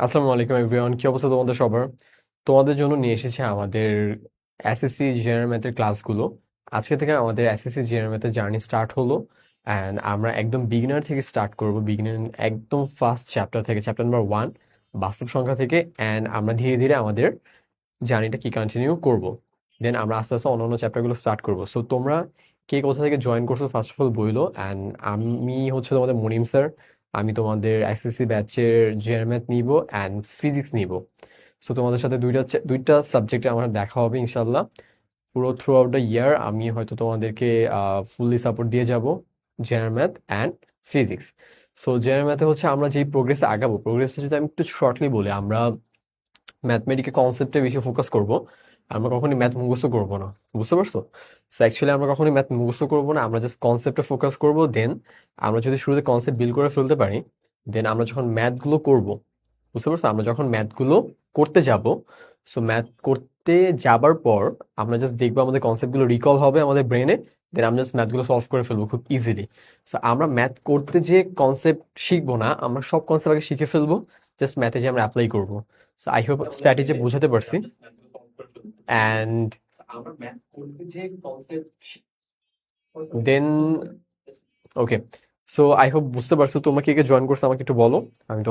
আসসালামু আলাইকুম এভরিওয়ান, কি অবস্থা তোমাদের সবার? তোমাদের জন্য নিয়ে এসেছি আমাদের এসএসসি জেনারেল ম্যাথের ক্লাসগুলো। আজকে থেকে আমাদের এসএসসি জেনারেল ম্যাথের জার্নি স্টার্ট হলো। অ্যান্ড আমরা একদম বিগিনার থেকে স্টার্ট করব, বিগিনার একদম ফার্স্ট চ্যাপ্টার থেকে, চ্যাপ্টার নাম্বার 1 বাস্তব সংখ্যা থেকে। অ্যান্ড আমরা ধীরে ধীরে আমাদের জার্নিটা কি কন্টিনিউ করব। দেন আমরা আস্তে আস্তে অন্যান্য চ্যাপ্টারগুলো স্টার্ট করব। সো তোমরা কে কোথা থেকে জয়েন করছো ফার্স্ট অফ অল বইলো। অ্যান্ড আমি হচ্ছে তোমাদের মনিম স্যার। আমি তোমাদের এসএসসি ব্যাচের জেনারেল ম্যাথ নিব অ্যান্ড ফিজিক্স নিব। সো তোমাদের সাথে দুইটা সাবজেক্টে আমার দেখা হবে ইনশাল্লাহ। পুরো থ্রু আউট দ্য ইয়ার আমি হয়তো তোমাদেরকে ফুললি সাপোর্ট দিয়ে যাব general math and physics. So general ম্যাথে হচ্ছে আমরা যেই প্রোগ্রেসে আগাবো, প্রোগ্রেসটা যদি আমি একটু শর্টলি বলি, আমরা ম্যাথমেটিক্যাল কনসেপ্টে বেশি ফোকাস করব। আমরা কখনোই ম্যাথ মুখস্থ করব না, বুঝতে পারছো? সো অ্যাকচুয়ালি আমরা কখনোই ম্যাথ মুখস্থ করব না, আমরা জাস্ট কনসেপ্টে ফোকাস করব। দেন আমরা যদি শুরুতে কনসেপ্ট বিল্ড করে ফেলতে পারি, দেন আমরা যখন ম্যাথগুলো করব, বুঝতে পারছো, আমরা যখন ম্যাথগুলো করতে যাব, সো ম্যাথ করতে যাবার পর আমরা জাস্ট দেখবো আমাদের কনসেপ্টগুলো রিকল হবে আমাদের ব্রেনে। দেন আমরা জাস্ট ম্যাথগুলো সলভ করে ফেলবো খুব ইজিলি। সো আমরা ম্যাথ করতে যে কনসেপ্ট শিখবো না, আমরা সব কনসেপ্ট আগে শিখে ফেলবো, জাস্ট ম্যাথে যে আমরা অ্যাপ্লাই করবো। সো আই হোপ স্ট্র্যাটেজি বোঝাতে পারছি। And then okay, so I hope বুঝতে পারছো। তোমরা কে কে জয়েন করছো আমাকে একটু বলো, আমি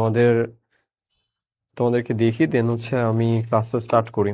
তোমাদেরকে দেখি, দেন হচ্ছে আমি ক্লাসটা স্টার্ট করি।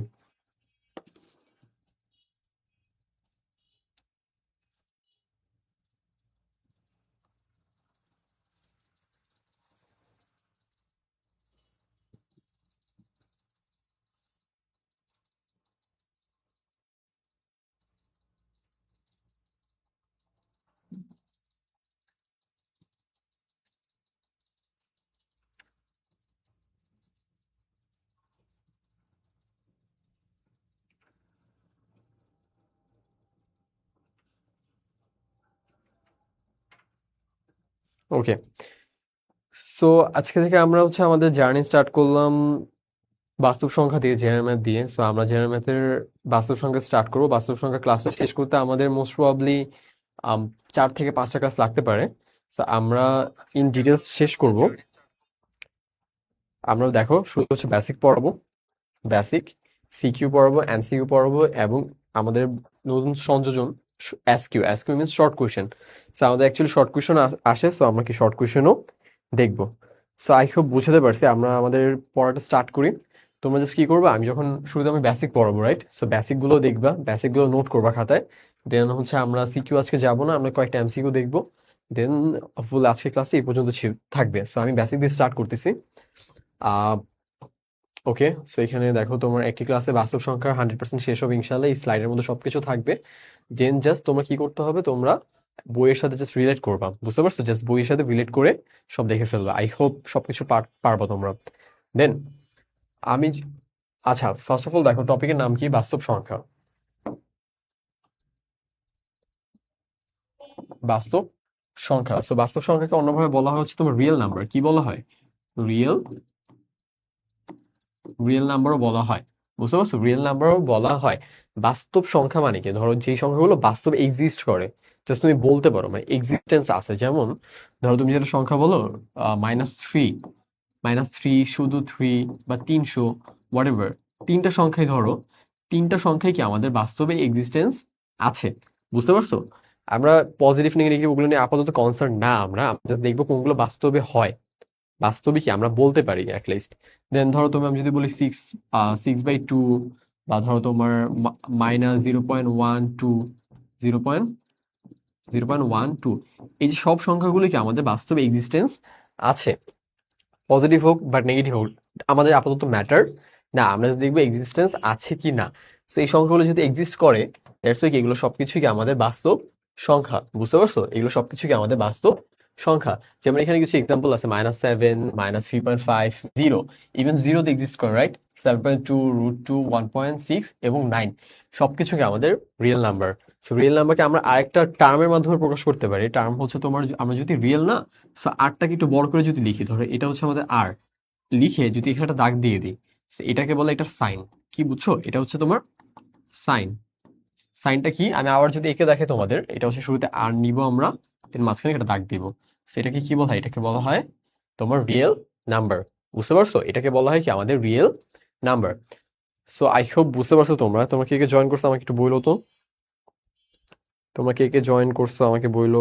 ওকে, সো আজকে থেকে আমরা হচ্ছে আমাদের জার্নি স্টার্ট করলাম বাস্তব সংখ্যা দিয়ে, জেনারেল ম্যাথ দিয়ে। সো আমরা জেনারেল ম্যাথের বাস্তব সংখ্যা স্টার্ট করবো। বাস্তব সংখ্যা ক্লাসটা শেষ করতে আমাদের মোস্ট প্রবাবলি 4 থেকে 5টা ক্লাস লাগতে পারে। সো আমরা ইন ডিটেলস শেষ করব। আমরা দেখো শুরু হচ্ছে বেসিক পড়াবো, বেসিক সিকিউ পড়াবো, এমসিকিউ পড়াবো, এবং আমাদের নতুন সংযোজন SQ. SQ means short question. So আমাদের অ্যাকচুয়ালি শর্ট কোয়েশ্চেন আসে, সো আমরা কি শর্ট কোয়েশ্চেনও দেখবো। সো আই হোপ বুঝতে পারছি। আমরা আমাদের পড়াটা স্টার্ট করি। তোমরা জাস্ট কি করবা, আমি যখন শুরুতে আমি বেসিক পড়াবো, রাইট? সো বেসিকগুলো দেখবা, বেসিকগুলো নোট করবা খাতায়। দেন হচ্ছে আমরা সিকিউ আজকে যাবো না, আমরা কয়েকটা এমসিকিউ দেখবো। দেন ফুল আজকে ক্লাসটা এই পর্যন্ত থাকবে। সো আমি বেসিক দিয়ে স্টার্ট করতেছি। আহ ওকে, সো এখানে দেখো তোমার একটি ক্লাসে বাস্তব সংখ্যার 100% শেষ হবে ইনশাল্লাহ। এই স্লাইডের মধ্যে সবকিছু থাকবে। দেন জাস্ট তোমরা কি করতে হবে, তোমরা বইয়ের সাথে জাস্ট রিলেট করবা, বুঝতে পারছো? জাস্ট বইয়ের সাথে রিলেট করে সব দেখে ফেলবা। আই হোপ সবকিছু পারবা তোমরা। দেন আমি আচ্ছা, ফার্স্ট অফ অল দেখো টপিকের নাম কি, বাস্তব সংখ্যা। বাস্তব সংখ্যা, সো বাস্তব সংখ্যাকে অন্যভাবে বলা হয় হচ্ছে তোমার রিয়েল নাম্বার। কি বলা হয়? রিয়েল রিয়েল নাম্বারও বলা হয়, বুঝতে পারছো? রিয়েল নাম্বারও বলা হয়। বাস্তব সংখ্যা মানে কি, ধরো যেই সংখ্যাগুলো বাস্তব এক্সিস্ট করে, জাস্ট তুমি বলতে পারো মানে এক্সিস্টেন্স আছে। যেমন ধরো তুমি যেটা সংখ্যা বলো, -3, -3, শুধু 3, বা 300, হোয়াট এভার, তিনটা সংখ্যাই ধরো, তিনটা সংখ্যাই কি আমাদের বাস্তবে এক্সিস্টেন্স আছে, বুঝতে পারছো? আমরা পজিটিভ নেগেটিভ ওগুলো নিয়ে আপাতত কনসার্ন না, আমরা জাস্ট দেখবো কোনগুলো বাস্তবে হয়, বাস্তবে কি আমরা বলতে পারি অ্যাটলিস্ট। দেন ধরো তুমি, আমি যদি বলি 6/2, বা ধরো তোমার -0.12, 0.0.12, এই যে সব সংখ্যাগুলো কি আমাদের বাস্তবে এক্সিস্টেন্স আছে, পজিটিভ হোক বা নেগেটিভ হোক, আমাদের আপাতত ম্যাটার না। আমরা just দেখবো এক্সিস্টেন্স আছে কি না। তো এই সংখ্যাগুলো যদি এক্সিস্ট করে, দ্যাটস কি এগুলো সবকিছুই কি আমাদের বাস্তব সংখ্যা, বুঝতে পারছো? এগুলো সবকিছু কি আমাদের বাস্তব সংখ্যা। যেমন এখানে কিছু এক্সাম্পল আছে, -7, -3.5, 0, ইভেন জিরোতে এক্সিস্ট করে, রাইট? 7.2, √2, 1.6 এবং 9, সবকিছু কি আমাদের রিয়েল নাম্বার। সো রিয়েল নাম্বারকে আমরা আরেকটা টার্মের মাধ্যমে প্রকাশ করতে পারি। টার্ম হচ্ছে তোমার, আমরা যদি রিয়েল না, সো আরটাকে একটু বড় করে যদি লিখি, ধরো এটা হচ্ছে আমাদের আর, লিখে যদি এখানে একটা দাগ দিয়ে দিই, so এটাকে বলে এটার সাইন। কি বুঝছো? এটা হচ্ছে তোমার সাইন। সাইনটা কি, আমি আবার যদি একে দেখে তোমাদের, এটা হচ্ছে শুরুতে আর নিব আমরা, দেন মাঝখানে একটা দাগ দিব। So এটাকে কি বলা হয়? এটাকে বলা হয় তোমার রিয়েল নাম্বার। বুঝতে পারছো? এটাকে বলা হয় কি আমাদের real number. So I hope বুঝতে পারছো তোমরা। তোমরা কে কে জয়েন করছো আমাকে একটু বইলো তো। তোমরা কে কে জয়েন করছো আমাকে বইলো।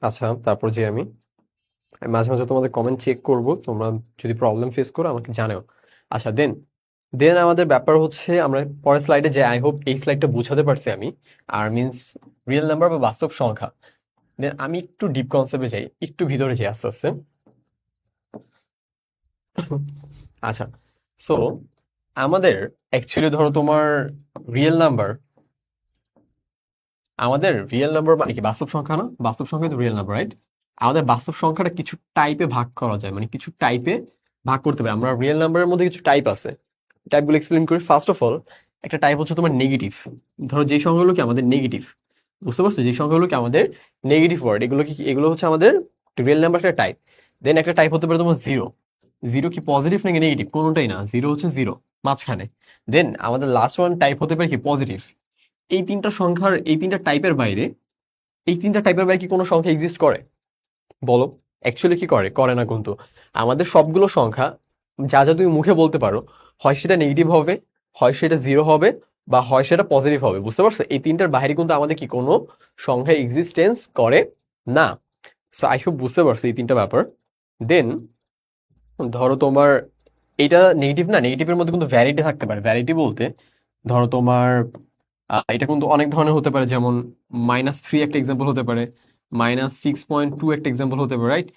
আচ্ছা, তারপর যে আমি মাঝে মাঝে তোমাদের কমেন্ট চেক করব, তোমরা যদি প্রবলেম ফেস করো আমাকে জানাও। আচ্ছা, দেন দেন আমাদের ব্যাপার হচ্ছে আমরা পরের স্লাইডে যে, আই হোপ এই স্লাইডটা বুঝাতে পারছি আমি। আর মিন্স রিয়েল নাম্বার বা বাস্তব সংখ্যা। দেন আমি একটু ডিপ কনসেপ্টে যাই, একটু ভিতরে যাই আস্তে আস্তে। আচ্ছা, সো আমাদের অ্যাকচুয়ালি ধরো তোমার রিয়েল নাম্বার, আমাদের রিয়েল নাম্বার মানে কি বাস্তব সংখ্যা না? বাস্তব সংখ্যা তো রিয়েল নাম্বার, রাইট? আমাদের বাস্তব সংখ্যাটা কিছু টাইপে ভাগ করা যায়, মানে কিছু টাইপে ভাগ করতে পারি আমরা। রিয়েল নাম্বারের মধ্যে কিছু টাইপ আছে, টাইপগুলো এক্সপ্লেন করি। ফার্স্ট অফ অল, একটা টাইপ হচ্ছে তোমার নেগেটিভ। ধরো যে সংখ্যাগুলো কি আমাদের নেগেটিভ, বুঝতে পারছো? যে সংখ্যাগুলো কি আমাদের নেগেটিভ ওয়ার্ড, এগুলো হচ্ছে আমাদের রিয়েল নাম্বার একটা টাইপ। দেন একটা টাইপ হতে পারে তোমার জিরো। জিরো কি পজিটিভ নাকি নেগেটিভ? কোনোটাই না, জিরো হচ্ছে জিরো, মাঝখানে। দেন আমাদের লাস্ট ওয়ান টাইপ হতে পারে কি পজিটিভ। এই তিনটা সংখ্যার, এই তিনটা টাইপের বাইরে, এই তিনটা টাইপের বাইরে কি কোনো সংখ্যা এক্সিস্ট করে? বলো। অ্যাকচুয়ালি কি করে? করে না কিন্তু। আমাদের সবগুলো সংখ্যা যা যা তুমি মুখে বলতে পারো, হয় সেটা নেগেটিভ হবে, হয় সেটা জিরো হবে, বা হয় সেটা পজিটিভ হবে। বুঝতে পারছো? এই তিনটার বাইরে কিন্তু আমাদের কি কোনো সংখ্যা এক্সিস্টেন্স করে না। সো আই হোপ বুঝতে পারছো এই তিনটা ব্যাপার। দেন ধরো তোমার এটা নেগেটিভ না, নেগেটিভের মধ্যে কিন্তু ভ্যারাইটি থাকতে পারে। ভ্যারাইটি বলতে ধরো তোমার এটা কিন্তু অনেক ধরনের হতে পারে, যেমন -3 একটা এক্সাম্পল হতে পারে, -6.2 একটা এক্সাম্পল হতে পারে, রাইট?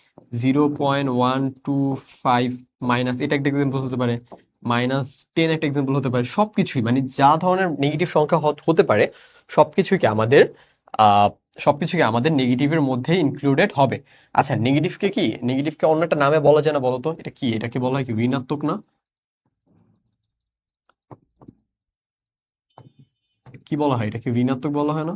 0.125 মাইনাস এটা একটা এক্সাম্পল হতে পারে, -10 একটা এক্সাম্পল হতে পারে। সবকিছুই মানে যা ধরনের নেগেটিভ সংখ্যা হতে পারে সবকিছুই কি আমাদের আহ সবকিছুই আমাদের নেগেটিভের মধ্যে ইনক্লুডেড হবে। আচ্ছা, নেগেটিভকে অন্য একটা নামে বলা যায় না? বলো তো, এটা কি? এটাকে বলা হয় কি ঋণাত্মক না? কি বলা হয়? এটা কি ঋণাত্মক বলা হয় না?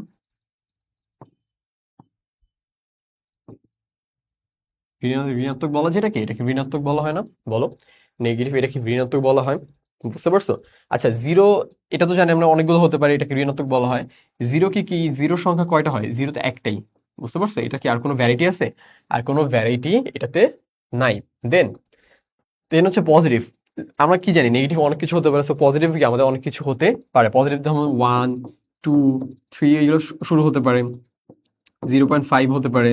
ঋণাত্মক বলা যায় এটাকে? এটা কি ঋণাত্মক বলা হয় না? বলো। নেগেটিভ এটা কি ঋণাত্মক বলা হয়? বুঝতে পারছো? আচ্ছা, জিরো এটা তো জানি আমরা অনেকগুলো হতে পারে, এটাকে ঋণাত্মক বলা হয়। জিরো কি জিরো সংখ্যা কয়টা হয়? জিরো তো একটাই। বুঝতে পারছো? এটা কি আর কোনো ভ্যারাইটি আছে? আর কোনো ভ্যারাইটি এটাতে নাই। দেন দেন হচ্ছে পজিটিভ। আমরা কি জানি নেগেটিভ অনেক কিছু হতে পারে, সো পজিটিভ কি আমাদের অনেক কিছু হতে পারে। পজিটিভ যেমন 1, 2, 3 এগুলো শুরু হতে পারে, 0.5 হতে পারে,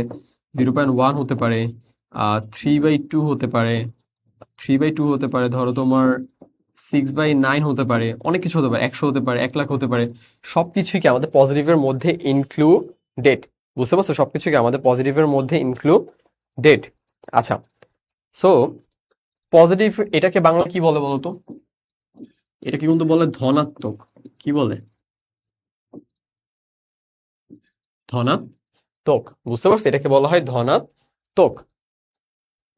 0.1 হতে পারে, 3/2 হতে পারে, 3/2 হতে পারে, ধরো তোমার 6/9 হতে পারে, অনেক কিছু হতে পারে, 100 হতে পারে, 1 লাখ হতে পারে। সবকিছুই কি আমাদের পজিটিভের মধ্যে ইনক্লুডেড। বুঝতে পারছো? সবকিছুই কি আমাদের পজিটিভের মধ্যে ইনক্লুডেড। আচ্ছা, সো পজিটিভ এটাকে বাংলা কি বলে বলো তো? এটাকে কিন্তু বলে ধনাত্মক। কি বলে? ধনাত্মক। বুঝতে পারছো? এটাকে বলা হয় ধনাত্মক।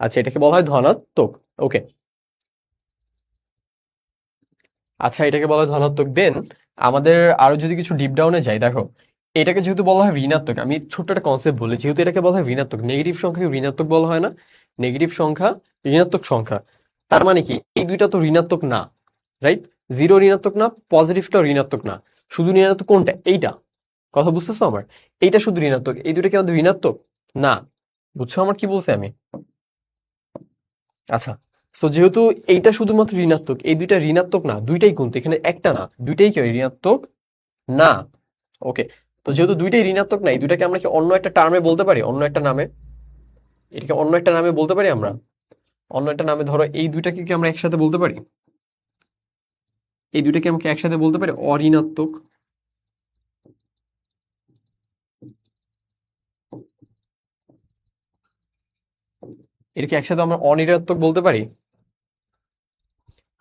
আচ্ছা, এটাকে বলা হয় ধনাত্মক। ওকে। আচ্ছা, এটাকে বলা হয় ধনাত্মক। দেন আমাদের আরো যদি কিছু ডিপ ডাউনে যাই, দেখো এটাকে যেহেতু বলা হয় ঋণাত্মক, আমি ছোট্ট একটা কনসেপ্ট বলি, যেহেতু এটাকে বলা হয় ঋণাত্মক, নেগেটিভ সংখ্যাকে ঋণাত্মক বলা হয় না? নেগেটিভ সংখ্যা ঋণাত্মক সংখ্যা। তার মানে কি এই দুইটা তো ঋণাত্মক না, রাইট? জিরো ঋণাত্মক না, পজিটিভটাও ঋণাত্মক না। শুধু ঋণাত্মক কোনটা? এইটা। কথা বুঝতেছো আমার? এইটা শুধু ঋণাত্মক, এই দুটো কি আমাদের ঋণাত্মক না? বুঝছো আমার কি বলছি আমি? আচ্ছা, সো যেহেতু এইটা শুধুমাত্র ঋণাত্মক, এই দুইটা ঋণাত্মক না, দুইটাই কিন্তু এখানে একটা না, দুইটাই কি হয়? ঋণাত্মক না। ওকে। তো যেহেতু দুইটাই ঋণাত্মক না, এই দুইটাকে আমরা কি অন্য একটা টার্মে বলতে পারি? অন্য একটা নামে? এটাকে অন্য একটা নামে বলতে পারি আমরা? অন্য একটা নামে ধরো এই দুইটাকে কি আমরা একসাথে বলতে পারি? এই দুইটাকে আমরা কি একসাথে বলতে পারি অঋণাত্মক? এটা কি একসাথে আমরা অঋণাত্মক বলতে পারি?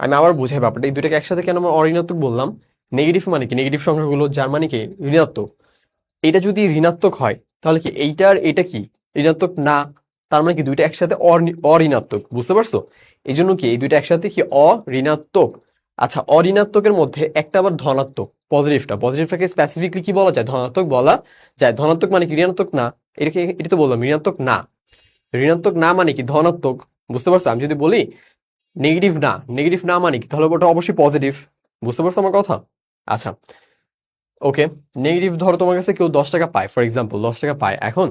আমি আবার বুঝাই ব্যাপারটা, এই দুইটাকে একসাথে কেন আমরা অঋণাত্মক বললাম? নেগেটিভ মানে কি? নেগেটিভ সংখ্যাগুলো যার মানে কি ঋণাত্মক। এটা যদি ঋণাত্মক হয় তাহলে কি এইটার এটা কি ঋণাত্মক না? তার মানে কি দুইটা একসাথে অঋণাত্মক। বুঝতে পারছো? এই জন্য কি এই দুইটা একসাথে কি অঋণাত্মক। আচ্ছা, অঋণাত্মকের মধ্যে একটা আবার ধনাত্মক, পজিটিভটাকে স্পেসিফিকলি কি বলা যায়? ধনাত্মক বলা যায়। ধনাত্মক মানে কি ঋণাত্মক না? এটা তো বললাম ঋণাত্মক না। ঋণাত্মক না মানে কি ধনাত্মক। বুঝতে পারছো? আমি যদি বলি নেগেটিভ না মানে কি, তাহলে ওটা অবশ্যই পজিটিভ। বুঝতে পারছো আমার কথা? আচ্ছা, ওকে। নেগেটিভ, ধরো তোমার কাছে কেউ 10 টাকা পায়, ফর এক্সাম্পল 10 টাকা পায়, এখন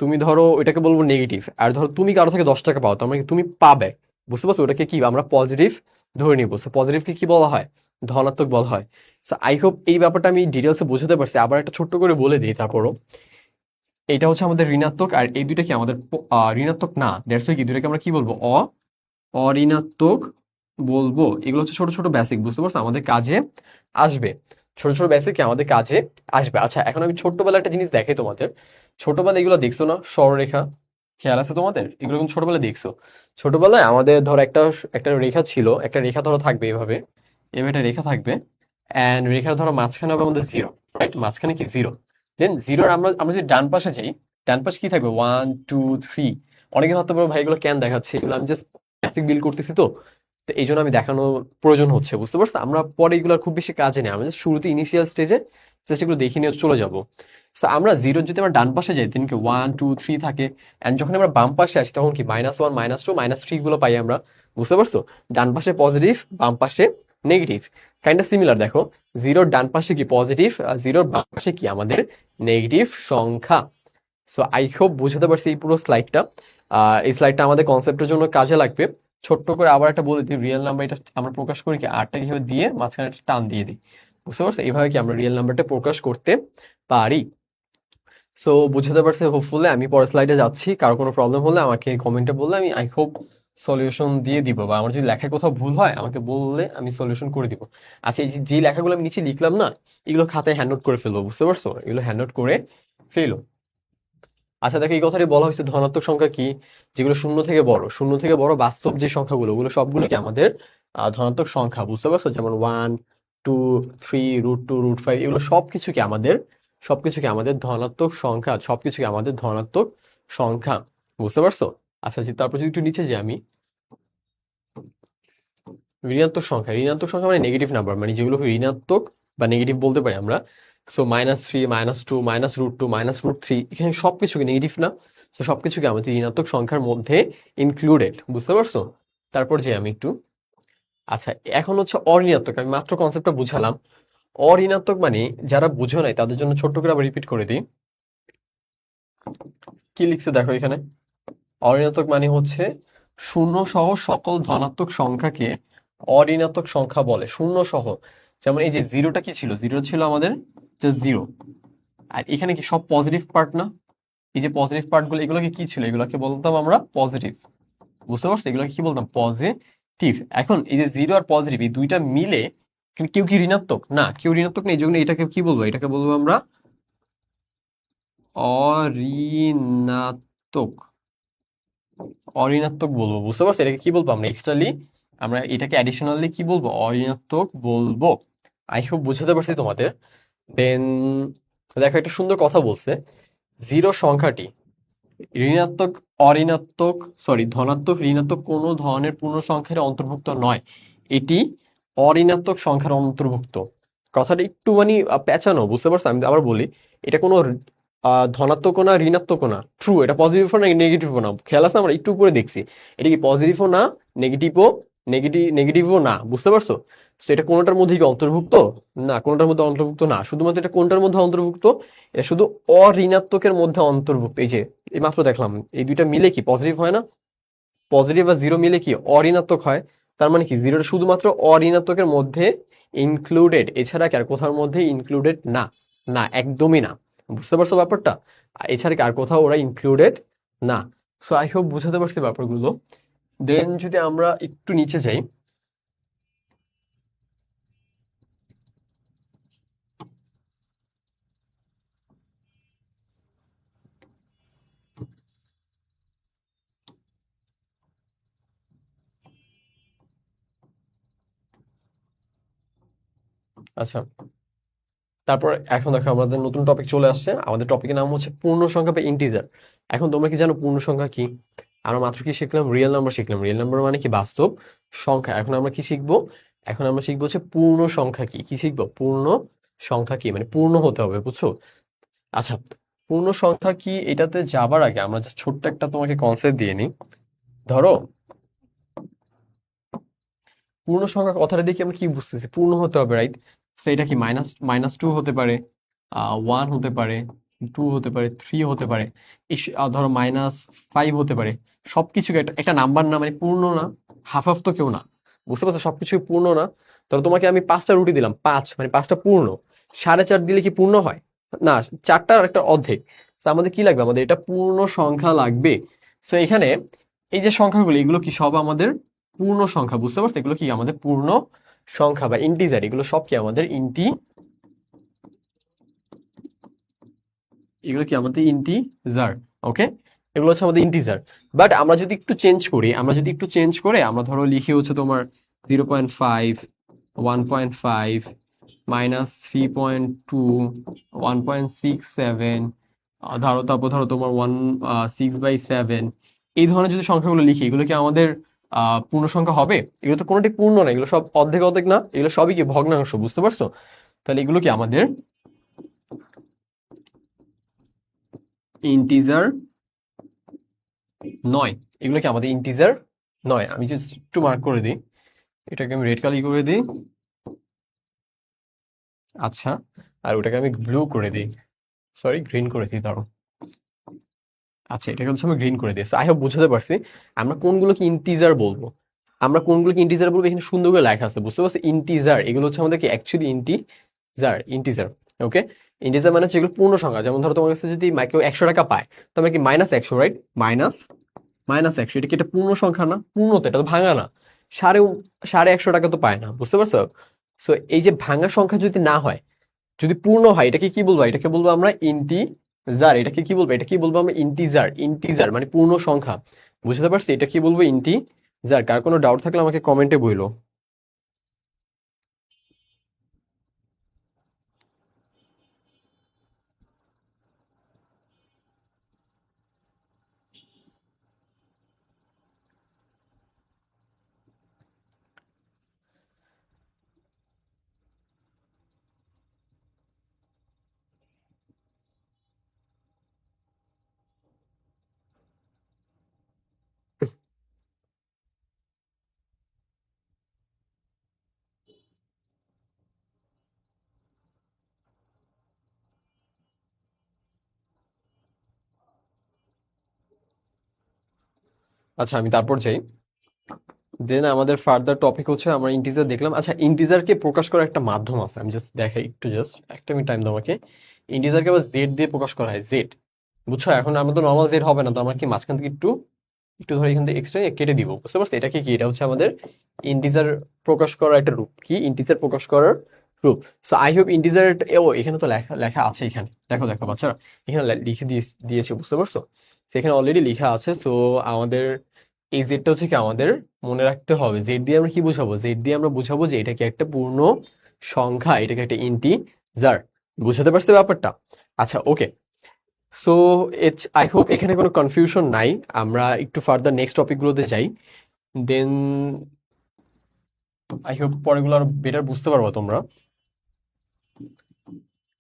তুমি ধরো ওইটাকে বলবো নেগেটিভ, আর ধরো তুমি কারো থেকে 10 টাকা পাও, তার মানে কি তুমি পাবে। বুঝতে পারছো? ওটাকে কি আমরা পজিটিভ ধরে নিবো। সো পজিটিভকে কি বলা হয়? ধনাত্মক বলা হয়। সো আই হোপ এই ব্যাপারটা আমি ডিটেলসে বোঝাতে পারছি। আবার একটা ছোট্ট করে বলে দিই তারপরও, এটা হচ্ছে আমাদের ঋণাত্মক, আর এই দুইটা কি আমাদের ঋণাত্মক না। দ্যাটস কি দুইটাকে আমরা কি বলবো? অঋণাত্মক বলবো। এগুলো হচ্ছে ছোট ছোট বেসিক, বুঝতে পারছো, আমাদের কাজে আসবে। ছোট ছোট বেসিক আমাদের কাজে আসবে। আচ্ছা, এখন আমি ছোট্টবেলা একটা জিনিস দেখাই তোমাদের। ছোটবেলায় এগুলো দেখছো না, সরলরেখা? খেয়াল আছে তোমাদের? এগুলো কিন্তু ছোটবেলায় দেখছো। ছোটবেলায় আমাদের ধরো একটা একটা রেখা ছিল, একটা রেখা ধরো থাকবে এভাবে, এভাবে একটা রেখা থাকবে, অ্যান্ড রেখার ধরো মাঝখানে হবে আমাদের জিরো, রাইট? মাঝখানে কি জিরো। দেন জিরোর আমরা আমরা যদি ডান পাশে যাই, ডান পাশে কি থাকবে? 1 2 3। অনেকে ভাবতে পারো ভাই এগুলো কেন দেখাচ্ছে, এগুলো আমি জাস্ট বেসিক বিল করতেছি, তো তো এই জন্য আমি দেখানোর প্রয়োজন হচ্ছে, বুঝতে পারছো? আমরা পরে এগুলোর খুব বেশি কাজে নেই, আমরা just শুরুতে ইনিশিয়াল স্টেজে জাস্ট এগুলো দেখে নিয়ে চলে যাবো। সো আমরা জিরো যদি আমরা ডান পাশে যাই, দিনকে 1 2 3 থাকে, অ্যান্ড যখন আমরা বাম পাশে আসি তখন কি -1 -2 -3 গুলো পাই আমরা। বুঝতে পারছো? ডান পাশে পজিটিভ, বাম পাশে নেগেটিভ। কাইন্ডটা সিমিলার, দেখো জিরোর ডান পাশে কি পজিটিভ, আর জিরোর বাম পাশে কি আমাদের নেগেটিভ সংখ্যা। সো আই হোপ বুঝাতে পারছি এই পুরো স্লাইডটা। এই স্লাইডটা আমাদের কনসেপ্টের জন্য কাজে লাগবে। ছোট্ট করে আবার একটা বলে দিই, রিয়েল নাম্বার এটা আমরা প্রকাশ করি কি, আটটাকে এভাবে দিয়ে মাঝখানে একটা টান দিয়ে দিই। বুঝতে পারছো? এইভাবে কি আমরা রিয়েল নাম্বারটা প্রকাশ করতে পারি। সো বুঝাতে পারছি হোপফুলি। আমি পরের স্লাইডে যাচ্ছি, কারো কোনো প্রবলেম হলে আমাকে কমেন্টে বললে আমি আই হোপ সলিউশন দিয়ে দিব, বা আমার যদি লেখায় কোথাও ভুল হয় আমাকে বললে আমি সলিউশন করে দিব। আচ্ছা, এই যে লেখাগুলো আমি নিচে লিখলাম না, এগুলো খাতায় হ্যান্ড নোট করে ফেলবো। বুঝতে পারছো? এগুলো হ্যান্ড নোট করে ফেলো। আচ্ছা দেখো, এই কথাটি বলা হয়েছে ধনাত্মক সংখ্যা কি, যেগুলো শূন্য থেকে বড়, শূন্য থেকে বড় বাস্তব যে সংখ্যাগুলো, ওগুলো সবগুলো কি আমাদের ধনাত্মক সংখ্যা। বুঝতে পারছো? যেমন 1 2 3 √2 √5, এগুলো সবকিছু কি আমাদের, সবকিছু কি আমাদের ধনাত্মক সংখ্যা, সবকিছু কি আমাদের ধনাত্মক সংখ্যা। বুঝতে পারছো? আচ্ছা তারপর যদি একটু নিচে যাই আমি, ঋণাত্মক সংখ্যা মানে নেগেটিভ নাম্বার, মানে যেগুলো ঋণাত্মক বা নেগেটিভ বলতে পারি আমরা। সো -3 -2 -√2 -√3, এখানে সবকিছু কি নেগেটিভ না? তো সবকিছু কি আমাদের ঋণাত্মক সংখ্যার মধ্যে ইনক্লুডেড। বুঝতে পারছো? তারপর যে আমি একটু, আচ্ছা এখন হচ্ছে অঋণাত্মক, আমি মাত্র কনসেপ্টটা বুঝালাম। অঋণাত্মক মানে, যারা বুঝো নাই তাদের জন্য ছোট্ট করে আবার রিপিট করে দিই। কি লিখছে দেখো এখানে, অঋণাত্মক মানে হচ্ছে শূন্য সহ সকল ধনাত্মক সংখ্যাকে অঋণাত্মক সংখ্যা বলে। শূন্য সহ, যেমন এই যে জিরোটা কি ছিল, জিরো ছিল আমাদের জাস্ট জিরো, আর এখানে কি সব পজিটিভ পার্ট না? এই যে পজিটিভ পার্ট গুলো, এগুলোকে কি ছিল, এগুলোকে বলতাম আমরা পজিটিভ। বুঝতে পারছো? এগুলোকে কি বলতাম? পজিটিভ। এখন এই যে জিরো আর পজিটিভ এই দুইটা মিলে, এখানে কেউ কি ঋণাত্মক না? কেউ ঋণাত্মক নেই, এই জন্য এটাকে কি বলবো? এটাকে বলবো আমরা অঋণাত্মক, অঋণাত্মক বলবো। বুঝতে পারছো? এটাকে কি বলবো আমরা এক্সট্রালি, আমরা এটাকে অ্যাডিশনালি কি বলবো? অঋণাত্মক বলবো। আই হোপ বুঝাতে পারছি তোমাদের। দেন দেখো, একটা সুন্দর কথা বলছে, জিরো সংখ্যাটি ঋণাত্মক, অঋণাত্মক, সরি ধনাত্মক, ঋণাত্মক কোনো ধরনের পূর্ণ সংখ্যার অন্তর্ভুক্ত নয়, এটি অঋণাত্মক সংখ্যার অন্তর্ভুক্ত। কথাটা একটু মানে পেঁচানো, বুঝতে পারছো? আমি আবার বলি, এটা কোনো ধনাত্মকও না, ঋণাত্মকও না, ট্রু। এটা পজিটিভও না, নেগেটিভও না। খেয়াল আছে, আমরা একটু উপরে দেখছি, এটা কি পজিটিভও না, নেগেটিভও না। বুঝতে পারছো? তো এটা কোনোটার মধ্যে কি অন্তর্ভুক্ত? না, কোনোটার মধ্যে অন্তর্ভুক্ত না। শুধুমাত্র এটা কোনটার মধ্যে অন্তর্ভুক্ত? এটা শুধু অঋণাত্মকের মধ্যে অন্তর্ভুক্ত। এই যে এই মাত্র দেখলাম, এই দুইটা মিলে কি পজিটিভ হয় না? পজিটিভ আর জিরো মিলে কি অঋণাত্মক হয়। তার মানে কি জিরোটা শুধুমাত্র অঋণাত্মকের মধ্যে ইনক্লুডেড, এছাড়া কি আর কোথাও মধ্যে ইনক্লুডেড না? না, একদমই না। বুঝতে পারছো ব্যাপারটা? এছাড়া কি আর কোথাও ওরা ইনক্লুডেড না। সো আই হোপ বুঝাতে পারছি ব্যাপারগুলো। দেন যদি আমরা একটু নিচে যাই, আচ্ছা তারপর এখন দেখো আমাদের নতুন টপিক চলে আসছে। আমাদের টপিকের নাম হচ্ছে পূর্ণ সংখ্যা বা ইন্টিজার। এখন তোমরা কি জানো পূর্ণ সংখ্যা কি? আমরা মাত্র কি শিখলাম? রিয়েল নাম্বার শিখলাম। রিয়েল নাম্বার মানে কি? বাস্তব সংখ্যা। এখন আমরা কি শিখবো? এখন আমরা শিখবো হচ্ছে পূর্ণ সংখ্যা কি। কি শিখবো? পূর্ণ সংখ্যা কি, মানে পূর্ণ হতে হবে, বুঝছো? আচ্ছা, পূর্ণ সংখ্যা কি এটাতে যাবার আগে আমরা just ছোট্ট একটা তোমাকে কনসেপ্ট দিয়ে নিই। ধরো পূর্ণ সংখ্যা কথাটা দেখি আমরা কি বুঝতেছি, পূর্ণ হতে হবে, রাইট? সো এটা কি মাইনাস মাইনাস টু হতে পারে, 1 হতে পারে, 2 হতে পারে, 3 হতে পারে, ধরো -5 হতে পারে। সবকিছুকে একটা একটা নাম্বার না, মানে পূর্ণ না, হাফ হাফ তো কেউ না, বুঝতে পারছো? সবকিছু পূর্ণ না। ধরো তোমাকে আমি 5টা রুটি দিলাম, 5 মানে 5টা পূর্ণ। 4.5 দিলে কি পূর্ণ হয়? না, 4টার একটা অর্ধেক। তো আমাদের কি লাগবে? আমাদের এটা পূর্ণ সংখ্যা লাগবে। সো এখানে এই যে সংখ্যাগুলো, এগুলো কি সব আমাদের পূর্ণ সংখ্যা, বুঝতে পারছো? এগুলো কি আমাদের পূর্ণ সংখ্যা বা ইন্টিজার, এগুলো সব কি আমাদের এগুলো কি আমাদের ইন্টিজার। ওকে, এগুলো হচ্ছে আমাদের ইন্টিজার। বাট আমরা যদি একটু চেঞ্জ করি, আমরা ধরো লিখি হচ্ছে তোমার 0.5, 1.5, -3.2, 1.67, তারপর ধরো তোমার 6/7, এই ধরনের যদি সংখ্যাগুলো লিখি, এগুলো কি আমাদের পূর্ণ সংখ্যা হবে? এগুলো তো কোনোটি পূর্ণ না, এগুলো সব অর্ধেক অর্ধেক না, এগুলো সবই কি ভগ্নাংশ, বুঝতে পারছো? তাহলে এগুলো কি আমাদের ইন্টিজার নয়। এগুলো কি আমাদের ইন্টিজার নয়। আমি জাস্ট একটু মার্ক করে দিই, এটাকে আমি রেড কালার করে দিই। আচ্ছা, আর ওটাকে আমি ব্লু করে দিই, সরি গ্রিন করে দিই, ধরো। আচ্ছা, এটাকে হচ্ছে আমি গ্রিন করে দিই। আই হোপ বুঝাতে পারছি আমরা কোনগুলোকে ইন্টিজার বলবো। এখানে সুন্দর করে লেখা আছে, বুঝতে পারছো? ইন্টিজার, এগুলো হচ্ছে আমাদের কি অ্যাকচুয়ালি ইন্টিজার। ওকে, ইন্টিজার মানে হচ্ছে এগুলো পূর্ণ সংখ্যা। যেমন ধরো তোমার কাছে যদি কেউ 100 টাকা পায়, তো আমরা কি -100, রাইট? মাইনাস 100, এটা কি একটা পূর্ণ সংখ্যা না? পূর্ণ তো, এটা তো ভাঙা না। সাড়ে 150 টাকা তো পায় না, বুঝতে পারছো? সো এই যে ভাঙা সংখ্যা যদি না হয়, যদি পূর্ণ হয়, এটাকে কি বলবো? এটাকে বলবো আমরা ইন্টিজার। এটাকে কি বলবো? এটা কি বলবো আমরা? ইন্টিজার মানে পূর্ণ সংখ্যা, বুঝতে পারছি? এটা কি বলবো? ইন্টিজার। কার কোনো ডাউট থাকলে আমাকে কমেন্টে বইলো। আচ্ছা, আমি তারপর যাই। দেন আমাদের ফার্দার টপিক হচ্ছে, আমরা ইন্টিজার দেখলাম। আচ্ছা, ইন্টিজারকে প্রকাশ করার একটা মাধ্যম আছে, আমি জাস্ট দেখাই একটু, জাস্ট একটা মিনিট টাইম দাও আমাকে। ইন্টিজারকে আবার জেড দিয়ে প্রকাশ করা হয়, জেড। বুঝছো? এখন আমরা তো নর্মাল জেড হবে না, তো আমরা কি মাঝখান থেকে একটু একটু ধরে এখান থেকে এক্সট্রা কেটে দিব, বুঝতে পারছো? এটা কি, এটা হচ্ছে আমাদের ইন্টিজার প্রকাশ করার একটা রূপ। কি? ইন্টিজার প্রকাশ করার রূপ। সো আই হোপ ইন্টিজার, ও এখানে তো লেখা লেখা আছে, এখানে দেখো দেখো বাচ্চারা, এখানে লিখে দিয়েছে, বুঝতে পারছো? সেখানে অলরেডি লেখা আছে। সো আমাদের এই জেডটা হচ্ছে কি আমাদের মনে রাখতে হবে। জেড দিয়ে আমরা কি বুঝাবো? জেড দিয়ে আমরা বুঝাবো যে এটা কি একটা পূর্ণ সংখ্যা, এটাকে একটা ইন্টিজার। বুঝতে পারছো ব্যাপারটা? আচ্ছা, ওকে। সো আই হোপ এখানে কোনো কনফিউশন নাই। আমরা একটু ফার্দার নেক্সট টপিকগুলোতে যাই। দেন আই হোপ পরেগুলো আরো বেটার বুঝতে পারবো তোমরা।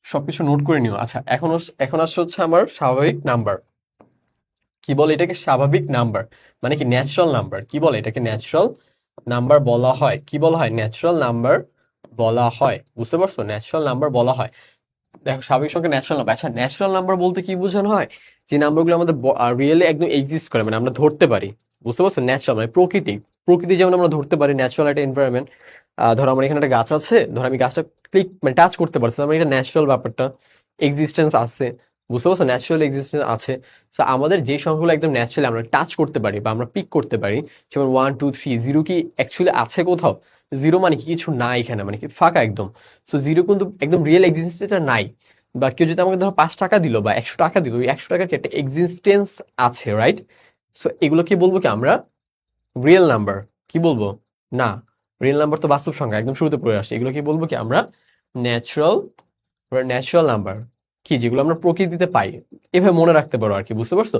সবকিছু নোট করে নিও। আচ্ছা, এখন আসছে হচ্ছে আমার স্বাভাবিক নাম্বার। কি বলে এটাকে? স্বাভাবিক নাম্বার মানে কি? Natural number. কি বলে এটাকে? ন্যাচারাল নাম্বার বলা হয়। কি বলা হয়? ন্যাচারাল নাম্বার বলা হয়, বুঝতে পারছো? ন্যাচারাল নাম্বার বলা হয়। দেখো, স্বাভাবিক সংখ্যা ন্যাচারাল নাম্বার। আচ্ছা, ন্যাচারাল নাম্বার বলতে কি বোঝানো হয়? যে নাম্বারগুলো আমাদের রিয়েলি একদম এক্সিস্ট করে, মানে আমরা ধরতে পারি, বুঝতে পারছো? ন্যাচারাল মানে প্রকৃতি, প্রকৃতি যেমন আমরা ধরতে পারি, ন্যাচারাল একটা এনভায়রনমেন্ট। ধরো আমার এখানে একটা গাছ আছে, ধরো আমি গাছটা মানে টাচ করতে পারছি, আমার এটা ন্যাচারাল ব্যাপারটা, এক্সিস্টেন্স আছে, বুঝতে পারছো? ন্যাচারাল এক্সিস্টেন্স আছে। তো আমাদের যে সংখ্যাগুলো একদম ন্যাচারালি আমরা টাচ করতে পারি বা আমরা পিক করতে পারি, যেমন 1, 2, 3, জিরো কি অ্যাকচুয়ালি আছে কোথাও? জিরো মানে কি কিছু নাই এখানে, মানে কি ফাঁকা একদম। সো জিরো কিন্তু একদম রিয়েল এক্সিস্টেন্সটা নাই। বা কেউ যদি আমাকে ধরো 5 টাকা দিল বা 100 টাকা দিল, ওই 100 টাকার কি একটা এক্সিস্টেন্স আছে, রাইট? সো এগুলো কি বলবো? কি আমরা রিয়েল নাম্বার? কি বলবো? না, রিয়েল নাম্বার তো বাস্তব সংখ্যা, একদম শুরুতে পড়ে আসছে। এগুলো কি বলবো? কি আমরা ন্যাচারাল ন্যাচারাল নাম্বার, কি যেগুলো আমরা প্রকৃতিতে পাই, এভাবে মনে রাখতে পারো আর কি, বুঝতে পারছো?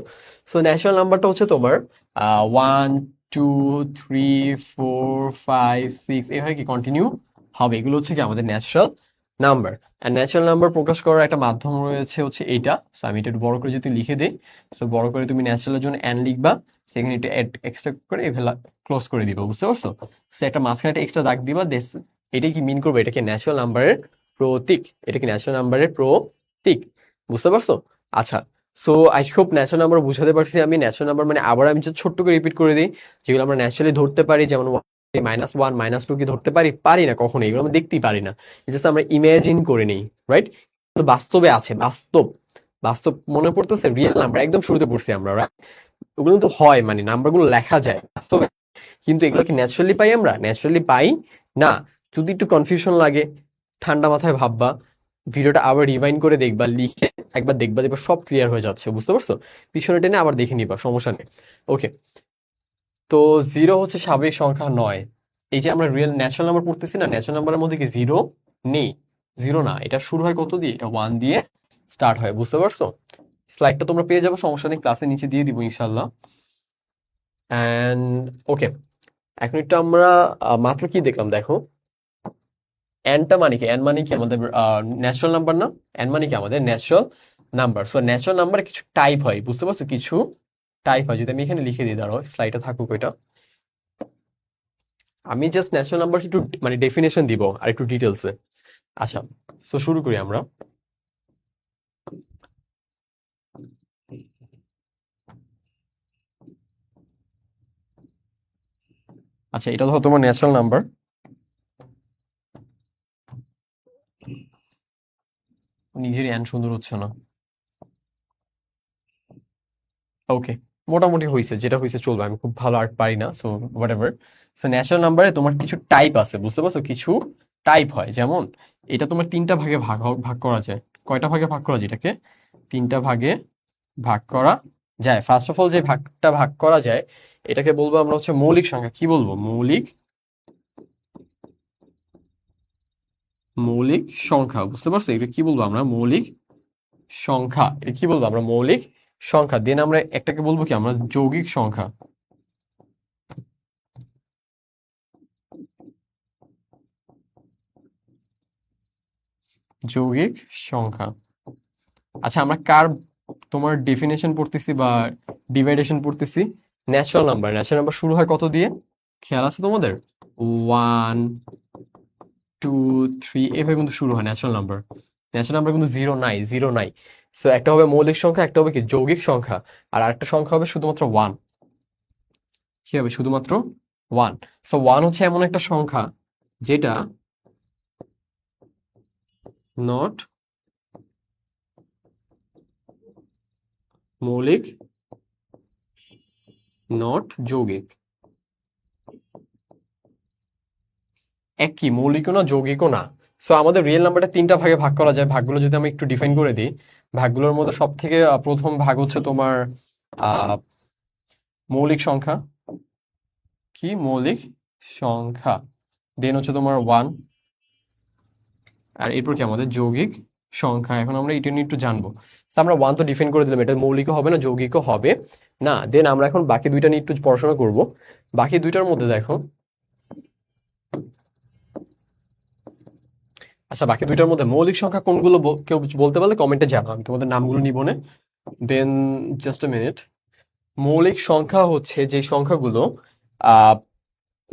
সো ন্যাচারাল নাম্বারটা হচ্ছে তোমার 1, 2, 3, 4, 5, 6, এভাবে কি কন্টিনিউ হবে। এগুলো হচ্ছে কি আমাদের natural number. And natural number প্রকাশ করার একটা মাধ্যম রয়েছে হচ্ছে এইটা। সো আমি এটা একটু বড় করে যদি লিখে দিই, সো বড় করে তুমি ন্যাচারালের জন্য n লিখবা, সেখানে একটু এক্সট্রা করে এভাবে ক্লোজ করে দিবা, বুঝতে পারছো? সো একটা মাঝখানে একটা এক্সট্রা দাগ দিবা, দেশ এটা কি মিন করবে, এটা কি ন্যাচারাল নাম্বারের প্রতীক, এটা কি ন্যাচারাল নাম্বারের প্রতীক, বুঝতে পারছো? আচ্ছা, so I hope natural number বুঝাতে পারছি আমি। ন্যাচারাল নাম্বার মানে আবার আমি just ছোট্ট করে রিপিট করে দিই, যেগুলো আমরা ন্যাচারালি ধরতে পারি, যেমন -1 -2 কি ধরতে পারি? পারি না কখনো, এগুলো আমরা দেখতেই পারি না, জাস্ট আমরা ইমাজিন করে নিই, রাইট? কিন্তু বাস্তবে আছে, বাস্তব বাস্তব মনে পড়তেছে, রিয়েল নাম্বার একদম শুরুতে পড়ছি আমরা, right? ওগুলো তো হয়, মানে নাম্বারগুলো লেখা যায় বাস্তবে, কিন্তু এগুলো কি ন্যাচারালি পাই আমরা? ন্যাচারালি পাই না। যদি একটু কনফিউশন লাগে, ঠান্ডা মাথায় ভাববা, ভিডিওটা আবার রিভাইন্ড করে দেখবা, লিখে একবার দেখবা, দেখবা সব ক্লিয়ার হয়ে যাচ্ছে, বুঝতে পারছো? পিছনে টেনে আবার দেখে নিবা, সমস্যা নেই। ওকে, তো জিরো হচ্ছে স্বাভাবিক সংখ্যা নয়। এই যে আমরা রিয়েল ন্যাচারাল নাম্বার পড়তেছি না, ন্যাচারাল নাম্বারের মধ্যে কি জিরো নেই? জিরো না, এটা শুরু হয় কত দিয়ে? এটা 1 দিয়ে স্টার্ট হয়, বুঝতে পারছো? স্লাইডটা তোমরা পেয়ে যাবো, সমস্যা নেই, ক্লাসের নিচে দিয়ে দিব ইনশাল্লাহ। অ্যান্ড ওকে, এখন একটু আমরা মাত্র কি দেখলাম দেখো, এনটা মানে কি? এন মানে কি আমাদের ন্যাচারাল নাম্বার না? এন মানে কি আমাদের natural number. So natural number কিছু টাইপ হয়, বুঝতে পারছো? কিছু টাইপ হয়, যদি আমি এখানে লিখে দিই, দাঁড়াও স্লাইডে থাকুক ওইটা, আমি জাস্ট ন্যাচারাল নাম্বার একটু মানে ডেফিনেশন দিব আর একটু ডিটেলসে। আচ্ছা, সো শুরু করি আমরা। আচ্ছা, এটা ধরো তোমার ন্যাচারাল নাম্বার, নিজেরই এন সুন্দর হচ্ছে না। ওকে, মোটামুটি হয়েছে, যেটা হয়েছে চলবে, আমি খুব ভালো আর্ট পারি না, so what ever. So natural নাম্বারে তোমার কিছু টাইপ আছে, বুঝতে পারছো? কিছু টাইপ হয়, যেমন এটা তোমার তিনটা ভাগে ভাগ ভাগ করা যায়। কয়টা ভাগে ভাগ করা যায় এটাকে? তিনটা ভাগে ভাগ করা যায়। ফার্স্ট অফ অল যে ভাগটা ভাগ করা যায়, এটাকে বলবো আমরা হচ্ছে মৌলিক সংখ্যা। কি বলবো? মৌলিক, মৌলিক সংখ্যা, বুঝতে পারছো? এটা কি বলবো আমরা? মৌলিক সংখ্যা। এটা কি বলবো আমরা? মৌলিক সংখ্যা। দেন আমরা একটাকে বলবো কি আমরা? যৌগিক সংখ্যা। যৌগিক সংখ্যা। আচ্ছা, আমরা কার তোমার ডেফিনেশন পড়তেছি বা ডিভাইডেশন পড়তেছি? Natural number. ন্যাচারাল নাম্বার শুরু হয় কত দিয়ে? খেয়াল আছে তোমাদের? 1 2 3 এভাবে কিন্তু শুরু হয় ন্যাচারাল নাম্বার। ন্যাচারাল নাম্বার কিন্তু জিরো নাই, জিরো নাই। সো একটা হবে মৌলিক সংখ্যা, একটা হবে কি যৌগিক সংখ্যা, আর আরেকটা সংখ্যা হবে শুধুমাত্র ওয়ান। কি হবে? শুধুমাত্র ওয়ান। সো ওয়ান হচ্ছে এমন একটা সংখ্যা যেটা নট মৌলিক, নট যৌগিক। একই, মৌলিকও না যৌগিকও না। সো আমাদের রিয়েল নাম্বারটা তিনটা ভাগে ভাগ করা যায়। ভাগগুলো যদি আমি একটু ডিফাইন করে দিই, ভাগগুলোর মধ্যে সব থেকে প্রথম ভাগ হচ্ছে তোমার আহ, মৌলিক সংখ্যা। কি? মৌলিক সংখ্যা। দেন হচ্ছে তোমার ওয়ান, আর এরপর কি আমাদের যৌগিক সংখ্যা। এখন আমরা এটা নিয়ে একটু জানবো। So, আমরা ওয়ান তো ডিফাইন করে দিলাম, এটা মৌলিকও হবে না, যৌগিকও হবে না। দেন আমরা এখন বাকি দুইটা নিয়ে একটু পড়াশোনা করব। বাকি দুইটার মধ্যে দেখো, আচ্ছা বাকি দুইটার মধ্যে মৌলিক সংখ্যা কোনগুলো কেউ বলতে পারলে কমেন্টে জানাও, আমি তোমাদের নামগুলো নিব না। দেন জাস্ট এ মিনিট। মৌলিক সংখ্যা হচ্ছে যে সংখ্যাগুলো আহ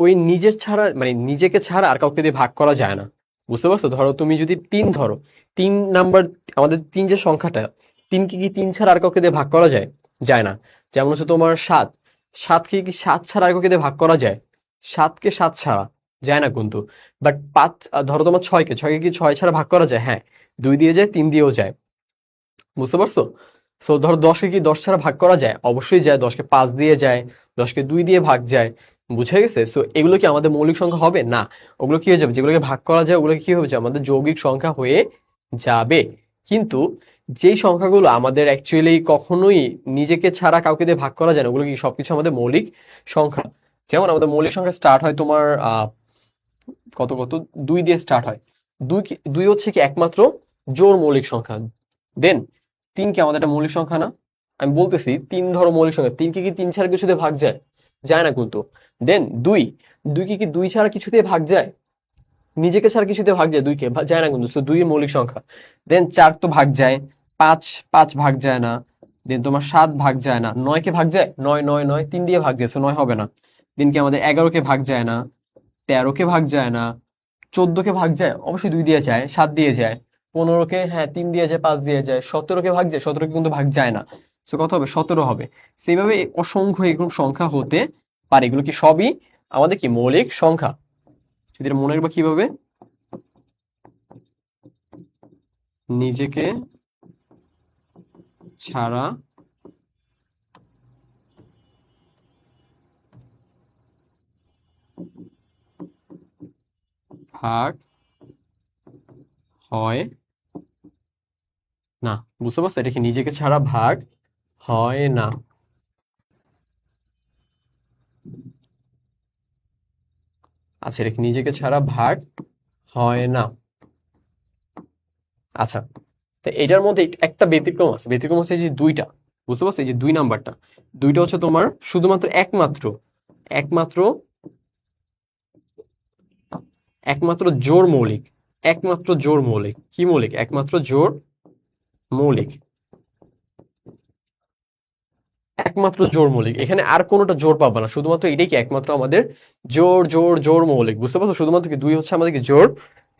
ওই নিজের ছাড়া, মানে নিজেকে ছাড়া আর কাউকে দিয়ে ভাগ করা যায় না, বুঝতে পারছো? ধরো তুমি যদি তিন ধরো, তিন নাম্বার, আমাদের তিন যে সংখ্যাটা, তিন কি তিন ছাড়া আর কাউকে দিয়ে ভাগ করা যায়? যায় না। যেমন হচ্ছে তোমার সাত, সাতকে কি সাত ছাড়া আর কাউকে দিয়ে ভাগ করা যায়? সাতকে সাত ছাড়া যায় না কিন্তু। বাট পাঁচ, ধরো তোমার ছয়কে, ছয়কে কি ছয় ছাড়া ভাগ করা যায়? হ্যাঁ, দুই দিয়ে যায়, তিন দিয়েও যায়, বুঝতে পারছো? সো ধরো দশকে কি দশ ছাড়া ভাগ করা যায়? অবশ্যই যায়। দশকে পাঁচ দিয়ে যায়, দশকে দুই দিয়ে ভাগ যায়, বুঝে গেছে? সো এগুলো কি আমাদের মৌলিক সংখ্যা হবে? না। ওগুলো কি হয়ে যাবে? যেগুলোকে ভাগ করা যায় ওগুলো কি হবে? আমাদের যৌগিক সংখ্যা হয়ে যাবে। কিন্তু যেই সংখ্যাগুলো আমাদের অ্যাকচুয়ালি কখনোই নিজেকে ছাড়া কাউকে দিয়ে ভাগ করা যায় না, ওগুলো কি সবকিছু আমাদের মৌলিক সংখ্যা। যেমন আমাদের মৌলিক সংখ্যা স্টার্ট হয় তোমার কত কত, দুই দিয়ে স্টার্ট হয়। দুই হচ্ছে কি একমাত্র জোড় মৌলিক সংখ্যা। দেন তিন কি আমাদের একটা মৌলিক সংখ্যা না? আমি বলতেছি তিন ধরো মৌলিক সংখ্যা, তিন কি তিন ছাড়া কিছুতে ভাগ যায়? যায় না কিন্তু। দেন দুই, দুই কি দুই ছাড়া কিছুতে ভাগ যায়? নিজেকে ছাড়া কিছুতে ভাগ যায়, দুইকে যায় না কিন্তু, তো দুই মৌলিক সংখ্যা। দেন 4 তো ভাগ যায়, 5 5 ভাগ যায় না। দেন তোমার 7 ভাগ যায় না। 9 কে ভাগ যায়, 9 9 9 3 দিয়ে ভাগ যায়, সো 9 হবে না। দেন কি আমাদের 11 কে ভাগ যায় না, 13 কে ভাগ যায় না, 14 কে ভাগ যায় অবশ্যই 2 দিয়ে যায়, 7 দিয়ে যায়, 15 কে হ্যাঁ 3 দিয়ে যায়, 5 দিয়ে যায়, 17 কে ভাগ যায়, 17 কে কিন্তু ভাগ যায় না। সো কত হবে, 17 হবে। সেইভাবে অসংখ্য এরকম সংখ্যা হতে পারে, এগুলো কি সবই আমাদের কি মৌলিক সংখ্যা। যদি এটা মনে রাখবা কিভাবে, নিজেকে ছাড়া ভাগ হয় না। বুঝতে পারছো, এটা কি নিজেকে ছাড়া ভাগ হয় না। আচ্ছা, এটা কি নিজেকে ছাড়া ভাগ হয় না। আচ্ছা, তো এটার মধ্যে একটা ব্যতিক্রম আছে, ব্যতিক্রম হচ্ছে এই যে দুইটা। বুঝতে পারছো, এই যে 2 নাম্বারটা, দুইটা হচ্ছে তোমার শুধুমাত্র একমাত্র একমাত্র একমাত্র জোড় মৌলিক। একমাত্র জোড় মৌলিক, কি মৌলিক, একমাত্র জোড় মৌলিক। একমাত্র জোড় মৌলিক, এখানে আর কোনোটা জোড় পাবা না, শুধুমাত্র এটাই কি একমাত্র আমাদের জোড় জোড় জোড় মৌলিক। বুঝতে পারছো, শুধুমাত্র কি দুই হচ্ছে আমাদের কি জোড়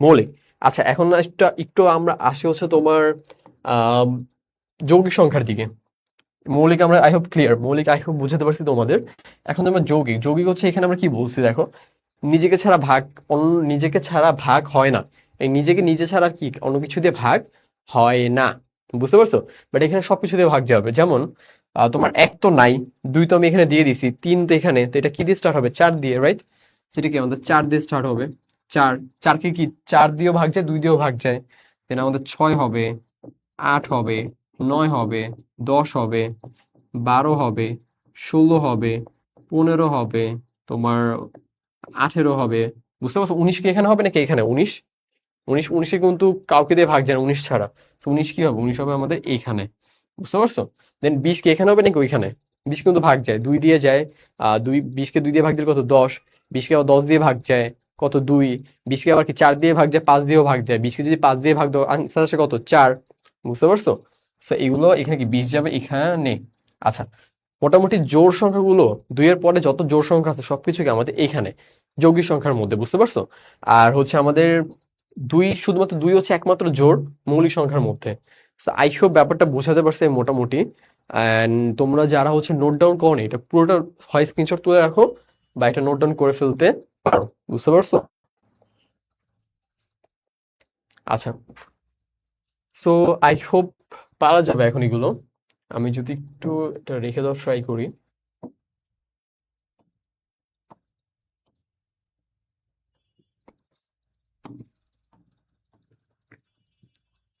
মৌলিক। আচ্ছা, এখন একটা একটু আমরা আসি হচ্ছে তোমার আহ যৌগিক সংখ্যার দিকে। মৌলিক আমরা আই হোপ ক্লিয়ার, মৌলিক আই হোপ বুঝাতে পারছি তোমাদের। এখন তোমার যৌগিক, যৌগিক হচ্ছে এখানে আমরা কি বলছি দেখো, নিজেকে ছাড়া ভাগ, অন্য নিজেকে ছাড়া ভাগ হয় না। এই নিজেকে নিজে ছাড়া আর কি অন্য কিছু দিয়ে ভাগ হয় না। বুঝতে পারছো, বাট এখানে সবকিছু দিয়ে ভাগ যাবে। যেমন তোমার 1 তো নাই, 2 তো আমি এখানে দিয়ে দিছি, 3 তো এখানে, তো এটা কি দিয়ে স্টার্ট হবে, 4 দিয়ে, রাইট। সেটা কি আমাদের 4 দিয়ে স্টার্ট হবে। 4, 4কে কি 4 দিয়েও ভাগ যায়, 2 দিয়েও ভাগ যায়। দেন আমাদের 6 হবে, 8 হবে, 9 হবে, 10 হবে, 12 হবে, 16 হবে, 15 হবে, তোমার 18 হবে। বুঝতে পারছো, 19 কি এখানে হবে নাকি, এখানে 19, 19 কিন্তু কাউকে দিয়ে ভাগ যায় না 19 ছাড়া। তো 19 কি হবে, 19 হবে আমাদের এইখানে। বুঝতে পারছো। দেন 20 কি এখানে হবে নাকি ওইখানে, 20 কিন্তু ভাগ যায়, 2 দিয়ে যায়। 20 কে 2 দিয়ে ভাগ দিলে কত, 10। 20 কে আবার 10 দিয়ে ভাগ যায়, কত, 2। 20 কে আবার কি 4 দিয়ে ভাগ যায়, 5 দিয়েও ভাগ যায়। 20 কে যদি 5 দিয়ে ভাগ দাও, আনসার আসে কত, 4। বুঝতে পারছো। সো এগুলো এখানে কি 20 যাবে এখানে। আচ্ছা, মোটামুটি জোড় সংখ্যাগুলো, 2 এর পরে যত জোড় সংখ্যা আছে সবকিছু কি আমাদের এইখানে যৌগিক সংখ্যার মধ্যে। বুঝতে পারছো। আর হচ্ছে আমাদের শুধুমাত্র 2 হচ্ছে একমাত্র জোড় মৌলিক সংখ্যার মধ্যে। আই হোপ ব্যাপারটা বোঝাতে পারছে মোটামুটি। অ্যান্ড তোমরা যারা হচ্ছে নোট ডাউন করো, এটা পুরোটা হয় স্ক্রিনশট তুলে রাখো, বা এটা নোট ডাউন করে ফেলতে পারো। বুঝতে পারছো। আচ্ছা, সো আই হোপ পারা যাবে এখন এগুলো। আমি যদি একটু এটা রেখে দেওয়ার ট্রাই করি।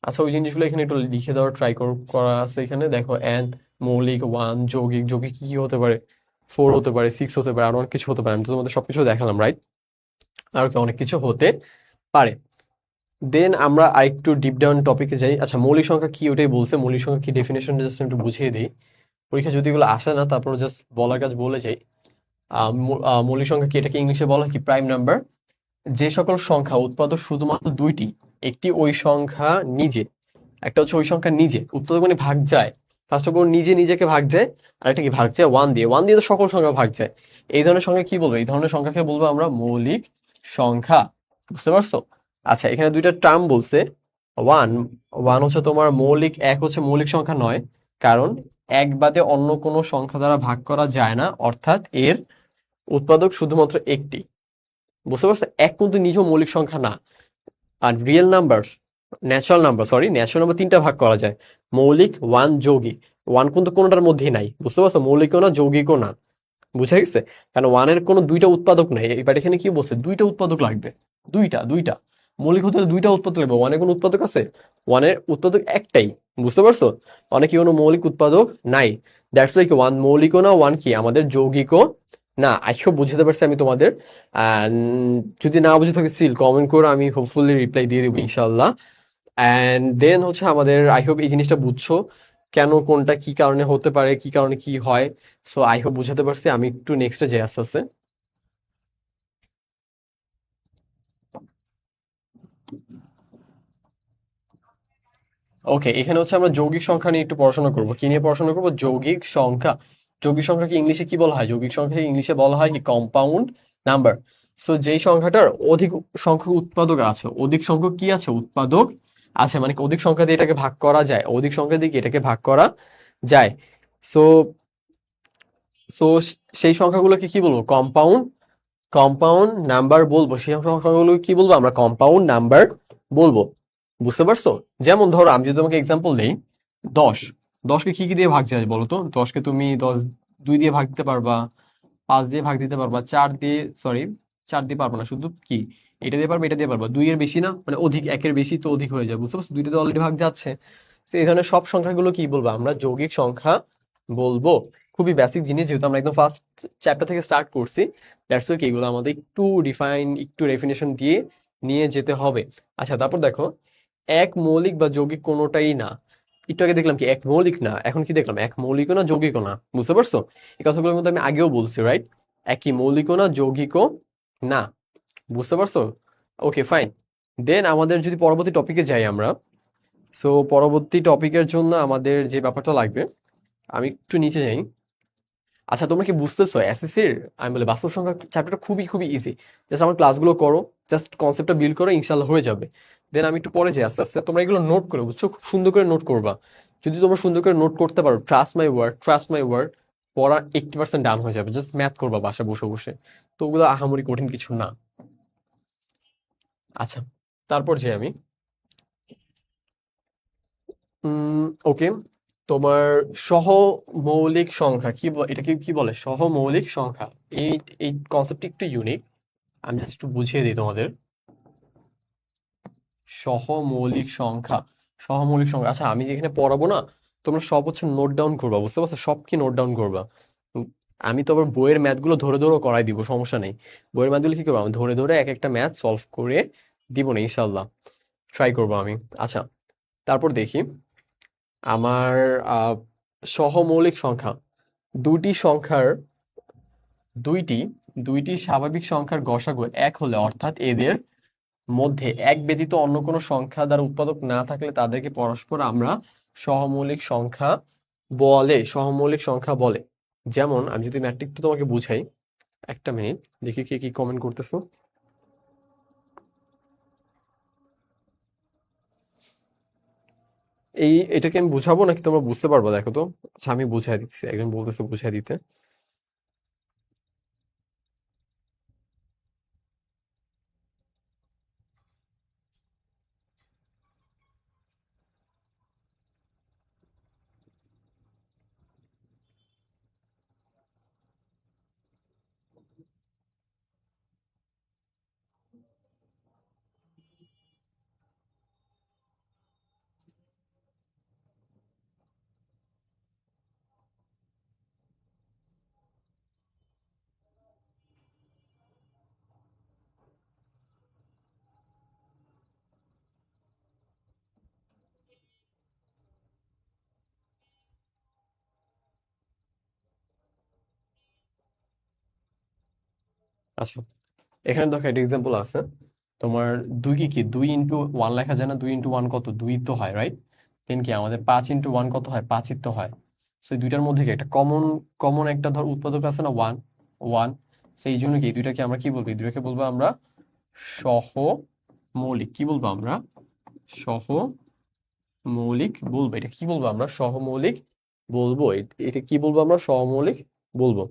আচ্ছা, ওই জিনিসগুলো এখানে একটু লিখে দেওয়ার ট্রাই করা আছে। এখানে দেখো, এন মৌলিক, 1 যৌগিক, যৌগিক কি কি হতে পারে, 4 হতে পারে, 6 হতে পারে, আরো অনেক কিছু হতে পারে। আমি তো তোমাদের সবকিছু দেখালাম, রাইট। আর কি অনেক কিছু হতে পারে। দেন আমরা আরেকটু ডিপ ডাউন টপিকে যাই। আচ্ছা, মৌলিক সংখ্যা কি ওটাই বলছে, মৌলিক সংখ্যা কি ডেফিনেশন জাস্ট একটু বুঝিয়ে দিই। পরীক্ষা যদি এগুলো আসে না, তারপর জাস্ট বলার কাজ বলে যাই। মৌলিক সংখ্যা কি, এটাকে ইংলিশে বলা হয় কি প্রাইম নাম্বার। যে সকল সংখ্যা উৎপাদক শুধুমাত্র দুইটি, একটি ওই সংখ্যা নিজে, একটা হচ্ছে ওই সংখ্যা নিজে উৎপাদক মানে ভাগ যায়। ফার্স্ট অফ অল নিজে নিজেকে ভাগ যায়, আর একটা কি ভাগ যায় 1 দিয়ে, 1 দিয়ে তো সকল সংখ্যা ভাগ যায়। এই ধরনের সংখ্যা কি বলবো, এই ধরনের সংখ্যাকে বলবো আমরা মৌলিক সংখ্যা। বুঝতে পারছো। আচ্ছা, এখানে দুইটা টার্ম বলছে। ওয়ান, ওয়ান হচ্ছে তোমার মৌলিক, এক হচ্ছে মৌলিক সংখ্যা নয়, কারণ এক বাদে অন্য কোনো সংখ্যা দ্বারা ভাগ করা যায় না, অর্থাৎ এর উৎপাদক শুধুমাত্র একটি। বুঝতে পারছো, এক কিন্তু নিজেও মৌলিক সংখ্যা না। আর রিয়েল নাম্বার, ন্যাচারাল নাম্বার 3টা ভাগ করা যায়, মৌলিক, 1, যৌগিক। 1 কিন্তু কোনোটার মধ্যেই নাই। বুঝতে পারছো, মৌলিকও না যৌগিকও না। বুঝা গেছে। কারণ 1 এর কোনো দুইটা উৎপাদক নেই। এবার এখানে কি বলছে, দুইটা উৎপাদক লাগবে। দুইটা দুইটা মৌলিক হতে হলে দুইটা উৎপাদক লাগবে। 1 এর কোনো উৎপাদক আছে, 1 এর উৎপাদক একটাই। বুঝতে পারছো, অনেক কোনো মৌলিক উৎপাদক নাই। দ্যাটস লাইক 1 মৌলিকও না, 1 কি আমাদের যৌগিকও না। আই হোপ বুঝতে পারছি আমি তোমাদের। And যদি না বুঝে থাকে স্টিল কমেন্ট করো, আমি হোপফুলি রিপ্লাই দিয়ে দেবো ইনশাল্লাহ। অ্যান্ড দেন হচ্ছে আমাদের আই হোপ এই জিনিসটা বুঝছো, কেন কোনটা কি কারণে হতে পারে, কি কারণে কি হয়। সো আই হোপ বুঝাতে পারছি। আমি একটু নেক্সটে যাই আস্তে আস্তে। ওকে, এখানে হচ্ছে আমরা যৌগিক সংখ্যা নিয়ে একটু পড়াশোনা করব। কি নিয়ে পড়াশোনা করব? যৌগিক সংখ্যা। যৌগিক সংখ্যাকে ইংলিশে কি বলা হয়? যৌগিক সংখ্যাকে ইংলিশে বলা হয় কি কম্পাউন্ড নাম্বার। সো যেই সংখ্যাটার অধিক সংখ্যক উৎপাদক আছে, অধিক সংখ্যক কি আছে? উৎপাদক আছে, মানে কি অধিক সংখ্যা দিয়ে এটাকে ভাগ করা যায়, অধিক সংখ্যা দিয়ে কি এটাকে ভাগ করা যায়। সো সো সেই সংখ্যাগুলোকে কি বলবো? কম্পাউন্ড কম্পাউন্ড নাম্বার বলবো। সেই সংখ্যাগুলোকে কি বলবো? আমরা কম্পাউন্ড নাম্বার বলবো। বুঝতে পারছো? যেমন ধরো আমি যদি তোমাকে এক্সাম্পল দেই, 10। 10কে কি কি দিয়ে ভাগ যায় বলো তো? 10কে তুমি 2 দিয়ে ভাগ দিতে পারবা, 5 দিয়ে ভাগ দিতে পারবা, 4 দিয়ে, সরি 4 দিয়ে পারবা না, শুধু কি এটা দিয়ে পারবা, এটা দিয়ে পারবা। 2 এর বেশি না, মানে অধিক, 1-এর বেশি তো অধিক হয়ে যায়। বুঝতে পারছো? 2 দিয়ে অলরেডি ভাগ যাচ্ছে। তো এই ধরনের সব সংখ্যাগুলো কি বলবো? আমরা যৌগিক সংখ্যা বলবো। খুবই বেসিক জিনিস, যেহেতু আমরা একদম ফার্স্ট চ্যাপ্টার থেকে স্টার্ট করছি, দ্যাটস ওকে এগুলো আমাদের একটু ডিফাইন, একটু ডেফিনেশন দিয়ে নিয়ে যেতে হবে। আচ্ছা, তারপর দেখো, এক মৌলিক বা যৌগিক কোনোটাই না। একটু আগে দেখলাম কি এক মৌলিক না, এখন কি দেখলাম? এক মৌলিকও না, যৌগিকও না। বুঝতে পারছো? এই কথাগুলোর মধ্যে আমি আগেও বলছি, রাইট? একই মৌলিকও না, যৌগিকও না। বুঝতে পারছো? ওকে, ফাইন। দেন আমাদের যদি পরবর্তী টপিকে যাই আমরা, সো পরবর্তী টপিকের জন্য আমাদের যে ব্যাপারটা লাগবে, আমি একটু নিচে যাই। আচ্ছা, তোমরা কি বুঝতেছো এসএসসির, আমি বলে বাস্তব সংখ্যা চ্যাপ্টারটা খুবই খুবই ইজি। জাস্ট আমার ক্লাসগুলো করো, জাস্ট কনসেপ্টটা বিল্ড করো, ইনশাল্লাহ হয়ে যাবে। দেন আমি একটু পরে যাই আস্তে আস্তে। তোমরা এগুলো নোট করো, বুঝছো? খুব সুন্দর করে নোট করবা। যদি তোমরা সুন্দর করে নোট করতে পারো, ট্রাস্ট মাই ওয়ার্ড, পড়া 80% ডান হয়ে যাবে। জাস্ট ম্যাথ করবা বাসায় বসে বসে। তো ওগুলো আহামরি কঠিন কিছু না। আচ্ছা, তারপর যে আমি ওকে, তোমার সহমৌলিক সংখ্যা কি এটাকে কি বলে? সহমৌলিক সংখ্যা। এই এই কনসেপ্টটা একটু ইউনিক। আমি জাস্ট একটু বুঝিয়ে দিই তোমাদের। সহমৌলিক সংখ্যা, সহমৌলিক সংখ্যা। আচ্ছা, আমি যেখানে পড়াবো না, তোমরা সব হচ্ছে নোট ডাউন করবা। বুঝতে পারছো? সব কি নোট ডাউন করবা। উম, আমি তো আবার বইয়ের ম্যাথগুলো ধরে ধরে করাই দিব, সমস্যা নেই। বইয়ের ম্যাথগুলো কি করবো? আমি ধরে ধরে এক একটা ম্যাথ সলভ করে দিব না, ইনশাল্লাহ ট্রাই করবো আমি। আচ্ছা, তারপর দেখি আমার আহ সহমৌলিক সংখ্যা। দুটি সংখ্যার দুইটি দুইটি স্বাভাবিক সংখ্যার গসাগু 1 হলে, অর্থাৎ এদের মধ্যে এক ব্যতীত অন্য কোনো সংখ্যা দ্বারা উৎপাদক না থাকলে তাদেরকে পরস্পর আমরা সহমৌলিক সংখ্যা সহমৌলিক সংখ্যা বলে। যেমন আমি যদি ম্যাট্রিকটা তোমাকে বুঝাই, একটা মিনিট, দেখি কে কি কমেন্ট করতেছো। এটাকে আমি বুঝাবো নাকি তোমরা বুঝতে পারবো? দেখো তো। আচ্ছা, আমি বুঝাই দিচ্ছি, একজন বলতেছে বুঝাই দিতে। আচ্ছা, এখানে দেখো একটা এক্সাম্পল আছে। তোমার দুই কি 2 ইন্টু 1 লেখা যায় না? 2 ইন্টু 1 কত? 2 তো হয়, রাইট? দেন কি আমাদের 5 ইন্টু 1 কত হয়? 5 তো হয়। সেই দুইটার মধ্যে কি একটা কমন কমন একটা ধর উৎপাদক আছে না? 1 1। সেই জন্য কি এই দুইটাকে আমরা কি বলবো? এই দুইটাকে বলবো আমরা সহমৌলিক। কি বলবো আমরা? সহমৌলিক বলবো। এটা কি বলবো আমরা? সহমৌলিক বলবো। এটা কি বলবো আমরা? সহমৌলিক বলবো।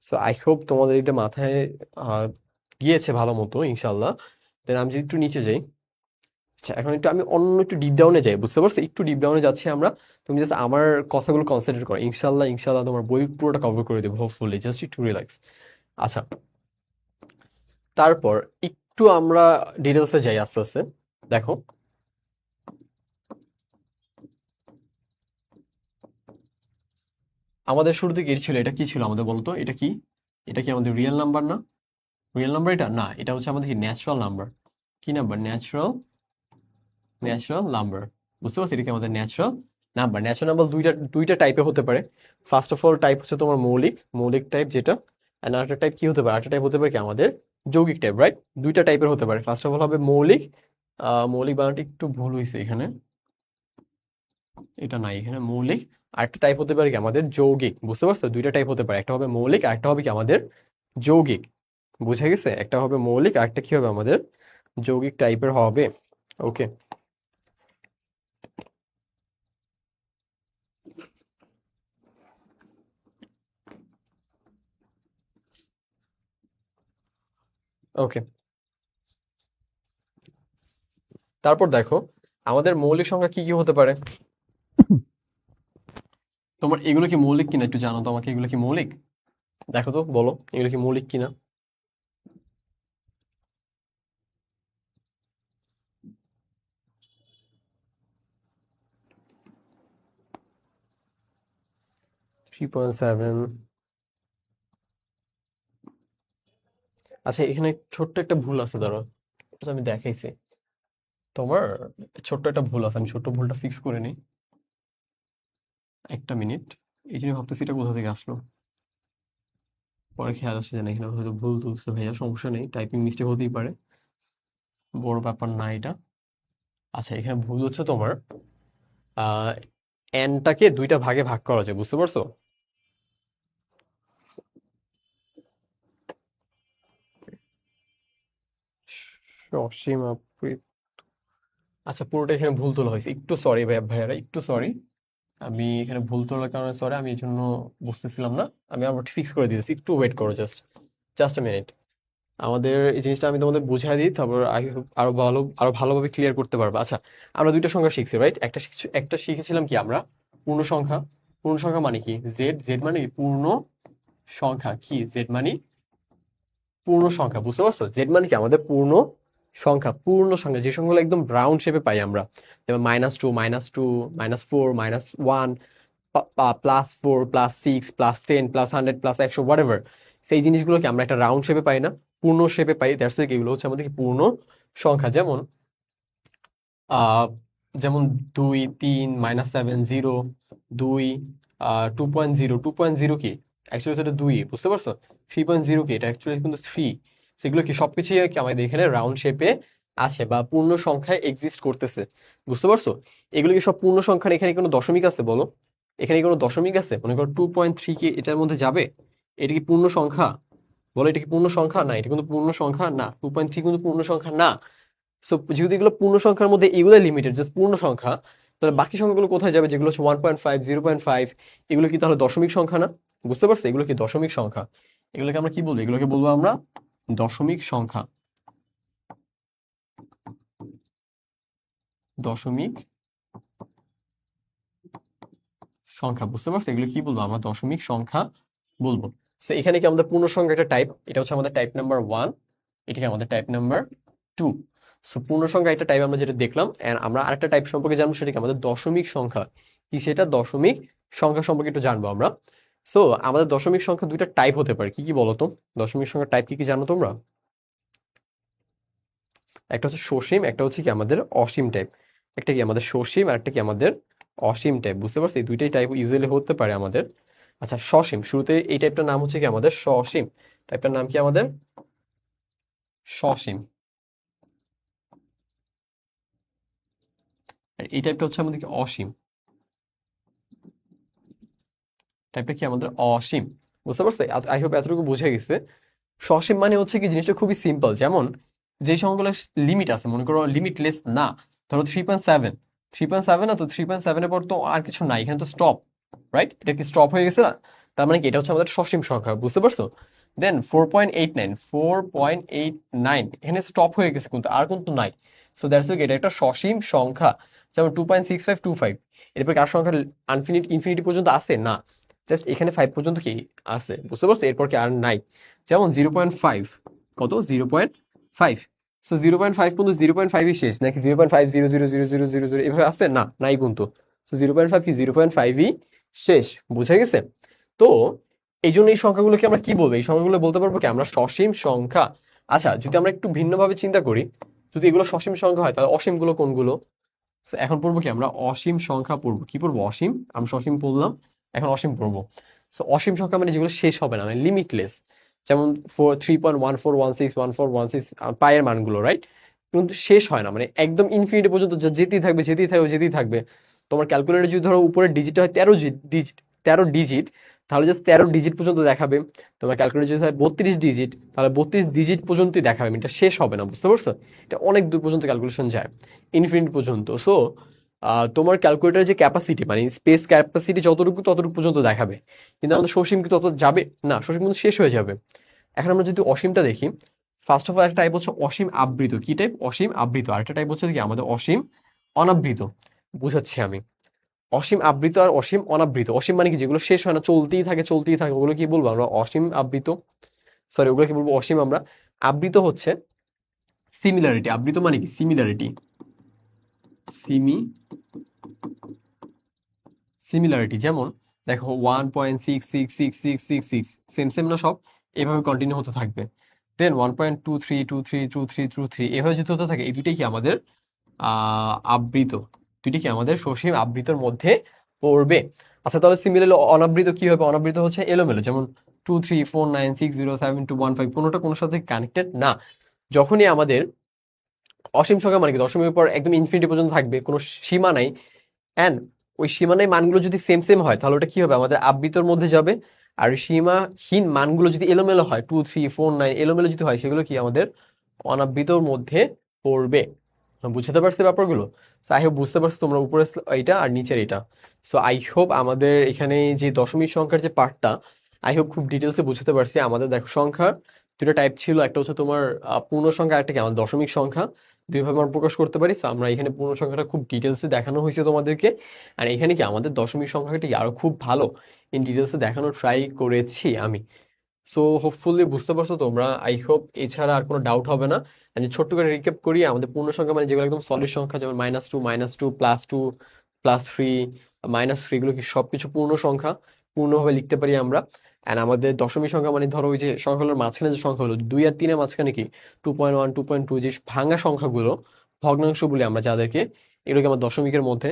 সো আই হোপ তোমাদের এটা মাথায় আহ, গিয়েছে ভালো মতো, ইনশাল্লাহ। দেন আমি যদি একটু নিচে যাই। আচ্ছা, এখন একটু আমি অন্য একটু ডিপ ডাউনে যাই। বুঝতে পারছো? একটু ডিপ ডাউনে যাচ্ছি আমরা। তুমি জাস্ট আমার কথাগুলো কনসিডার করো, ইনশাল্লাহ ইনশাল্লাহ তোমার বই পুরোটা কভার করে দেবো, হোপফুলি। জাস্ট একটু রিল্যাক্স। আচ্ছা, তারপর একটু আমরা ডিটেলসে যাই আস্তে আস্তে। দেখো, আমাদের শুরুতে কি ছিল? এটা কি ছিল আমাদের বলতো? এটা কি আমাদের রিয়েল নাম্বার না? রিয়েল নাম্বার এটা না, এটা হচ্ছে আমাদের কি ন্যাচারাল নাম্বার। কি নাম্বার? Natural natural number. বুঝতে পারছি? এটা কি আমাদের ন্যাচারাল নাম্বার। ন্যাচারাল নাম্বার দুইটা দুইটা টাইপে হতে পারে। ফার্স্ট অফ অল টাইপ হচ্ছে তোমার মৌলিক মৌলিক টাইপ যেটা। আর আরেকটা টাইপ কি হতে পারে? আরেকটা টাইপ হতে পারে কি আমাদের যৌগিক টাইপ, রাইট? দুইটা টাইপের হতে পারে। ফার্স্ট অফ অল হবে মৌলিক, মৌলিক বানানটা একটু ভুল হয়েছে এখানে, এটা নাই এখানে মৌলিক। আরেকটা টাইপ হতে পারে কি আমাদের যৌগিক, বুঝতে পারছো? দুইটা টাইপ হতে পারে, একটা হবে মৌলিক আর একটা হবে কি আমাদের যৌগিক। বুঝা গেছে? একটা হবে মৌলিক আর একটা কি হবে আমাদের যৌগিক টাইপের হবে। ওকে, ওকে। তারপর দেখো আমাদের মৌলিক সংখ্যা কি কি হতে পারে। তোমার এগুলো কি মৌলিক কিনা একটু জানো তো আমাকে, এগুলো কি মৌলিক? দেখো তো, বলো এগুলো কি মৌলিক কিনা। 3.7। আচ্ছা, এখানে ছোট্ট একটা ভুল আছে, ধরো এটা তো আমি দেখাইছি। তোমার ছোট্ট একটা ভুল আছে, আমি ছোট্ট ভুলটা ফিক্স করে নিই। একটা মিনিট। এই জন্য ভাবতেছি এটা কোথা থেকে আসলো, পরে খেয়াল আসছে যে না এখানে হয়তো ভুল তুলছে। ভাইয়া সমস্যা নেই, টাইপিং মিস্টেক হতেই পারে, বড় ব্যাপার না এটা। আচ্ছা, এখানে ভুল হচ্ছে তোমার আহ এনটাকে দুইটা ভাগে ভাগ করা যায়, বুঝতে পারছো? সসীম আবৃত। আচ্ছা, পুরোটা এখানে ভুল তোলা হয়েছে, একটু সরি ভাইয়া, ভাইয়ারা একটু সরি। আমি এখানে ভুল তোলার কারণে সরি, আমি এই জন্য বুঝতেছিলাম না। আমি আবার ফিক্স করে দিয়েছি, একটু ওয়েট করো, জাস্ট জাস্ট এ মিনিট। আমাদের এই জিনিসটা আমি তোমাদের বুঝাই দিই, তারপর আই হোপ আরো ভালোভাবে ক্লিয়ার করতে পারবে। আচ্ছা, আমরা দুইটা সংখ্যা শিখছি, রাইট? একটা শিখেছিলাম কি আমরা, পূর্ণ সংখ্যা। পূর্ণ সংখ্যা মানে কি? জেড। জেড মানে কি? পূর্ণ সংখ্যা। কি জেড মানে? পূর্ণ সংখ্যা, বুঝতে পারছো? জেড মানে কি আমাদের পূর্ণ সংখ্যা। পূর্ণ সংখ্যা যে সংখ্যাগুলো একদম রাউন্ড শেপে পাই আমরা, যেমন -2, -2, -4, -1, +4, +6, +10, +100, +100, হোয়াট এভার। সেই জিনিসগুলোকে আমরা একটা রাউন্ড শেপে পাই না, পূর্ণ শেপে পাই। দ্যাটস লাইক এগুলো হচ্ছে আমাদের কি পূর্ণ সংখ্যা। যেমন আহ যেমন 2, 3, -7, 0, 2, 2.0। 2.0 কি? অ্যাকচুয়ালি তো এটা 2, বুঝতে পারছো? 3.0 কি? এটা অ্যাকচুয়ালি কিন্তু 3। সেগুলো কি সবকিছুই কি আমাদের এখানে রাউন্ড শেপে আছে বা পূর্ণ সংখ্যায় এক্সিস্ট করতেছে, বুঝতে পারছো? এগুলো কি সব পূর্ণ সংখ্যার? এখানে কোনো দশমিক আছে বলো? এখানে কোনো দশমিক আছে? মনে করো 2.3 কি এটার মধ্যে যাবে? এটা কি পূর্ণ সংখ্যা? বলো, এটা কি পূর্ণ সংখ্যা? না, এটা কিন্তু পূর্ণ সংখ্যা না। 2.3 কিন্তু পূর্ণ সংখ্যা না। সো যেহেতু এগুলো পূর্ণ সংখ্যার মধ্যে এগুলো লিমিটেড, জাস্ট পূর্ণ সংখ্যা, তাহলে বাকি সংখ্যাগুলো কোথায় যাবে? যেগুলো হচ্ছে 1.5, 0.5, এগুলো কি তাহলে দশমিক সংখ্যা না? বুঝতে পারছো? এগুলো কি দশমিক সংখ্যা? এগুলোকে আমরা কি বলবো? এগুলোকে বলবো আমরা দশমিক সংখ্যা। দশমিক সংখ্যা, বুঝতে পারছো? এগুলো কি বলবো আমরা? দশমিক সংখ্যা বলবো। সো এখানে কি আমাদের পূর্ণ সংখ্যা একটা টাইপ, এটা হচ্ছে আমাদের টাইপ নাম্বার 1, এটাকে আমাদের টাইপ নাম্বার 2। সো পূর্ণ সংখ্যা একটা টাইপ আমরা যেটা দেখলাম, এন্ড আমরা আরেকটা টাইপ সম্পর্কে জানবো, সেটা কি আমাদের দশমিক সংখ্যা। কি সেটা? দশমিক সংখ্যা সম্পর্কে একটু জানবো আমরা। সো আমাদের দশমিক সংখ্যা দুইটা টাইপ হতে পারে, কি কি বলো তো? দশমিক সংখ্যার টাইপ কি কি জানো তোমরা? একটা হচ্ছে সসীম, একটা হচ্ছে কি আমাদের অসীম টাইপ। একটা কি আমাদের সসীম আর একটা কি আমাদের অসীম টাইপ, বুঝতে পারছো? এই দুইটাই টাইপ ইউজুয়ালি হতে পারে আমাদের। আচ্ছা, সসীম, শুরুতে এই টাইপটার নাম হচ্ছে কি আমাদের সসীম। টাইপটার নাম কি আমাদের? সসীম। আর এই টাইপটা হচ্ছে আমাদের কি অসীম। টাইপটা কি আমাদের অসীম, বুঝতে পারছো? আই হোপ এতটুকু বুঝে গেছে। সসীম মানে হচ্ছে কি জিনিসটা খুবই সিম্পল। যেমন যে সংখ্যাগুলোর লিমিট আছে, মনে করো লিমিটলেস না, ধরো 3.7। 3.7 না, তো 3.7 এর পর তো আর কিছু নাই, এখানে তো স্টপ, রাইট? এটা কি স্টপ হয়ে গেছে না? তার মানে কি এটা হচ্ছে আমাদের সসীম সংখ্যা, বুঝতে পারছো? দেন 4.89, 4.89 এখানে স্টপ হয়ে গেছে, কিন্তু আর কিন্তু নাই। সো দ্যাটস ওকে, এটা একটা সসীম সংখ্যা। যেমন 2.6525, এরপর কার সংখ্যা ইনফিনিটি পর্যন্ত আছে না, জাস্ট এখানে 5 পর্যন্ত কি আছে, বুঝতে পারছো? এরপর কি আর নাই। যেমন 0.5, কত? 0.5। সো 0.5 পর্যন্ত 0.5ই শেষ, নাকি 0.5000000 এভাবে আছে? না, নাই কিন্তু। সো 0.5 কি 0.5ই শেষ, বুঝে গেছে? তো এই জন্য এই সংখ্যাগুলোকে আমরা কি বলবো? এই সংখ্যাগুলো বলতে পারবো কি আমরা? সসীম সংখ্যা। আচ্ছা, যদি আমরা একটু ভিন্নভাবে চিন্তা করি, যদি এগুলো সসীম সংখ্যা হয়, তাহলে অসীম গুলো কোনগুলো? So, এখন পড়বো কি আমরা? অসীম সংখ্যা পড়বো। কি পড়বো? অসীম। আমরা সসীম পড়লাম, এখন অসীম পড়বো। সো অসীম সংখ্যা মানে যেগুলো শেষ হবে না, মানে লিমিটলেস। যেমন 3.14161416 পায়ের মানগুলো, রাইট? কিন্তু শেষ হয় না, মানে একদম ইনফিনিটি পর্যন্ত যেতেই থাকবে যেতেই থাকবে যেতেই থাকবে। তোমার ক্যালকুলেটর যদি ধরো উপরের ডিজিট হয় 13 ডিজিট, 13 ডিজিট, তাহলে জাস্ট 13 ডিজিট পর্যন্ত দেখাবে। তোমার ক্যালকুলেটর যদি হয় 32 ডিজিট, তাহলে 32 ডিজিট পর্যন্তই দেখাবে, এটা শেষ হবে না, বুঝতে পারছো? এটা অনেক দূর পর্যন্ত ক্যালকুলেশন যায়, ইনফিনিট পর্যন্ত। সো তোমার ক্যালকুলেটরের যে ক্যাপাসিটি, মানে স্পেস ক্যাপাসিটি যতটুকু ততটুকু পর্যন্ত দেখাবে, কিন্তু আমাদের সসীম কি তত যাবে না, সসীম কিন্তু শেষ হয়ে যাবে। এখন আমরা যদি অসীমটা দেখি, ফার্স্ট অফ অল একটা টাইপ হচ্ছে অসীম আবৃত। কি টাইপ? অসীম আবৃত। আরেকটা টাইপ হচ্ছে কি আমাদের অসীম অনাবৃত। বুঝাচ্ছি আমি, অসীম আবৃত আর অসীম অনাবৃত। অসীম মানে কি, যেগুলো শেষ হয় না, চলতেই থাকে চলতেই থাকে, ওগুলো কি বলবো আমরা? অসীম আবৃত। সরি, ওগুলো কি বলবো? অসীম আমরা। আবৃত হচ্ছে সিমিলারিটি। আবৃত মানে কি? সিমিলারিটি। সিমি সিমিলারিটি যেমন দেখো 1.666666 সেম সেম না সব? এভাবে কন্টিনিউ হতে থাকবে। দেন 1.23232323 এভাবে যদি হতে থাকে, এই দুইটাই কি আমাদের আবৃত। দুইটা কি আমাদের সসীম আবৃতর মধ্যে পড়বে। আচ্ছা, তাহলে সিমিলারলি অনাবৃত কি হবে? অনাবৃত হচ্ছে এলোমেলো, যেমন 234960721 কোনোটা কোনোর সাথে কানেক্টেড না। যখনই আমাদের অসীম সংখ্যা মানে কি দশমিকের পর একদম ইনফিনিটি পর্যন্ত থাকবে, কোনো সীমা নাই, অ্যান্ড ওই সীমানায় মানগুলো যদি সেম সেম হয়, তাহলে ওটা কি হবে? আমাদের আবৃতর মধ্যে যাবে। আর সীমাহীন মানগুলো যদি এলোমেলো হয়, 2349 এলোমেলো যদি হয়, সেগুলো কি আমাদের অনাবৃতর মধ্যে পড়বে। বুঝতে পারছি ব্যাপারগুলো? সো আই হোপ বুঝতে পারছো তোমরা, উপরে এইটা আর নিচের এটা। সো আই হোপ আমাদের এখানে যে দশমিক সংখ্যার যে পার্টটা, আই হোপ খুব ডিটেলসে বুঝতে পারছি। আমাদের দেখো সংখ্যার দুটো টাইপ ছিল, একটা হচ্ছে তোমার পূর্ণ সংখ্যা, একটা কি আমাদের দশমিক সংখ্যা। দুইভাবে আমরা প্রকাশ করতে পারি। সো আমরা এখানে পূর্ণ সংখ্যাটা খুব ডিটেলসে দেখানো হয়েছে তোমাদেরকে, আর এখানে কি আমাদের দশমিক সংখ্যাটি আরো খুব ভালো ইন ডিটেলসে দেখানোর ট্রাই করেছি আমি। সো হোপফুলি বুঝতে পারছো তোমরা, আই হোপ। এছাড়া আর কোনো ডাউট হবে না। আমি ছোট্ট করে রিক্যাপ করি, আমাদের পূর্ণ সংখ্যা মানে যেগুলো একদম সলিড সংখ্যা, যেমন -2 +2 +3 -3, এগুলো কি সবকিছু পূর্ণ সংখ্যা, পূর্ণভাবে লিখতে পারি আমরা। অ্যান্ড আমাদের দশমিক সংখ্যা মানে ধরো ওই যে সংখ্যাগুলোর মাঝখানে যে সংখ্যা হলো 2 আর 3 এর মাঝখানে কি 2.1 2.2, যে ভাঙা সংখ্যাগুলো, ভগ্নাংশ বলি আমরা যাদেরকে, এগুলোকে আমার দশমিকের মধ্যে।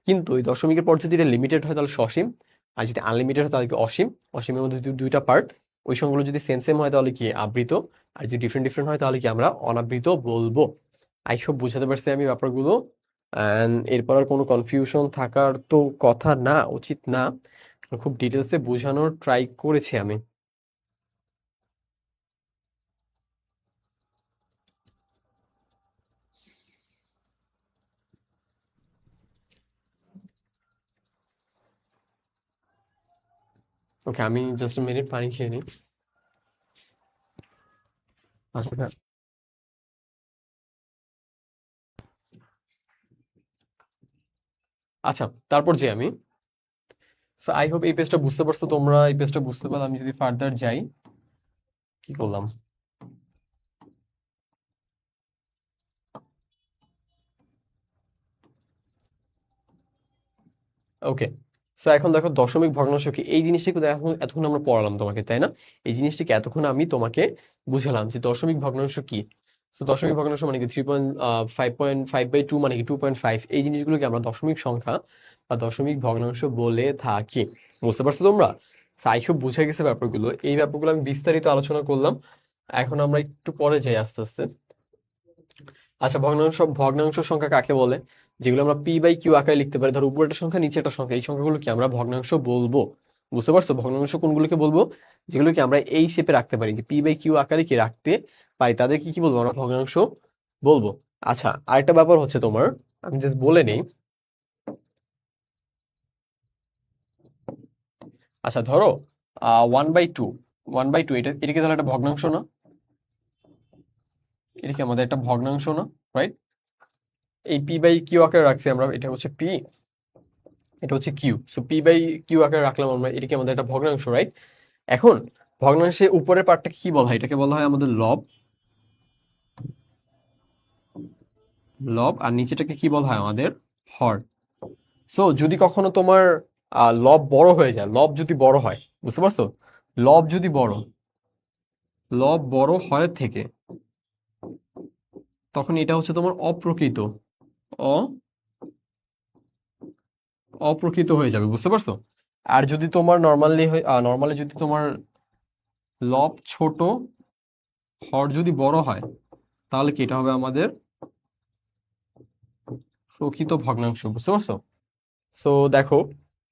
কিন্তু ওই দশমিকের পর যদি এটা লিমিটেড হয় তাহলে সসীম, আর যদি আনলিমিটেড হয় তাহলে কি অসীম। অসীমের মধ্যে দুইটা পার্ট, ওই সংখ্যাগুলো যদি সেম সেম হয় তাহলে কি আবৃত, আর যদি ডিফারেন্ট ডিফারেন্ট হয় তাহলে কি আমরা অনাবৃত বলবো। আই হোপ বুঝাতে পারছি আমি ব্যাপারগুলো। অ্যান্ড এরপর আর কোনো কনফিউশন থাকার তো কথা না, উচিত না। খুব ডিটেলসে বোঝানোর ট্রাই করেছি আমি। ওকে, আমি জাস্ট মিনিট পানি খেয়ে নিই। আচ্ছা, আচ্ছা, তারপর যে আমি, সো আই হোপ এই পেজটা বুঝতে পারছো তোমরা। এই পেজটা বুঝতে পারলে আমি যদি ফার্দার যাই, কি করলাম? ওকে। সো এখন দেখো দশমিক ভগ্নাংশ কি, এই জিনিসটা কিন্তু এতক্ষণ আমরা পড়ালাম তোমাকে, তাই না? এই জিনিসটাকে এতক্ষণ আমি তোমাকে বুঝালাম যে দশমিক ভগ্নাংশ কি। তো দশমিক ভগ্নাংশ মানে কি 3.5.5/2 মানে কি 2.5, এই জিনিসগুলোকে আমরা দশমিক সংখ্যা বা দশমিক ভগ্নাংশ বলে থাকি। বুঝতে পারছো তোমরা? আই হোপ বুঝে গেছে ব্যাপারগুলো। এই ব্যাপারগুলো আমি বিস্তারিত আলোচনা করলাম। এখন আমরা একটু পরে যাই আস্তে আস্তে। আচ্ছা, ভগ্নাংশ ভগ্নাংশ সংখ্যা কাকে বলে? যেগুলো আমরা p/q আকারে লিখতে পারি, ধরো উপরে একটা সংখ্যা নিচে একটা সংখ্যা, এই সংখ্যাগুলোকে আমরা ভগ্নাংশ বলবো। বুঝতে পারছো? ভগ্নাংশ কোনগুলোকে বলবো? যেগুলোকে আমরা এই শেপে রাখতে পারি, যে p/q আকারে কি রাখতে পারি, তাদেরকে কি বলবো? আমরা ভগ্নাংশ বলবো। আচ্ছা, আরেকটা ব্যাপার হচ্ছে তোমার, আমি জাস্ট বলে নেই। আচ্ছা, ধরো 1/2, 1/2 এটা কি তাহলে একটা ভগ্নাংশ না? এটা কি আমাদের একটা ভগ্নাংশ না? রাইট? এই p/q আকারে রাখছি আমরা, এটা হচ্ছে p, এটা হচ্ছে কিউ। সো p/q আকারে রাখলাম আমরা, এটা কি আমাদের একটা ভগ্নাংশ, রাইট? এখন ভগ্নাংশের উপরের পার্টটাকে কি বলা হয়? এটাকে বলা হয় আমাদের লব। লব। আর নিচেটাকে কি বলা হয় আমাদের? হর। সো যদি কখনো তোমার লব বড় হয়ে যায়, লব যদি বড় হয়, বুঝতে পারছো? লব যদি বড়, লব বড় হরের থেকে, তখন এটা হচ্ছে তোমার অপ্রকৃত, অ অপ্রকৃত হয়ে যাবে, বুঝতে পারছো? আর যদি তোমার নর্মালি যদি তোমার লব ছোট, হর যদি বড় হয়, তাহলে কি এটা হবে আমাদের প্রকৃত ভগ্নাংশ, বুঝতে পারছো? সো দেখো,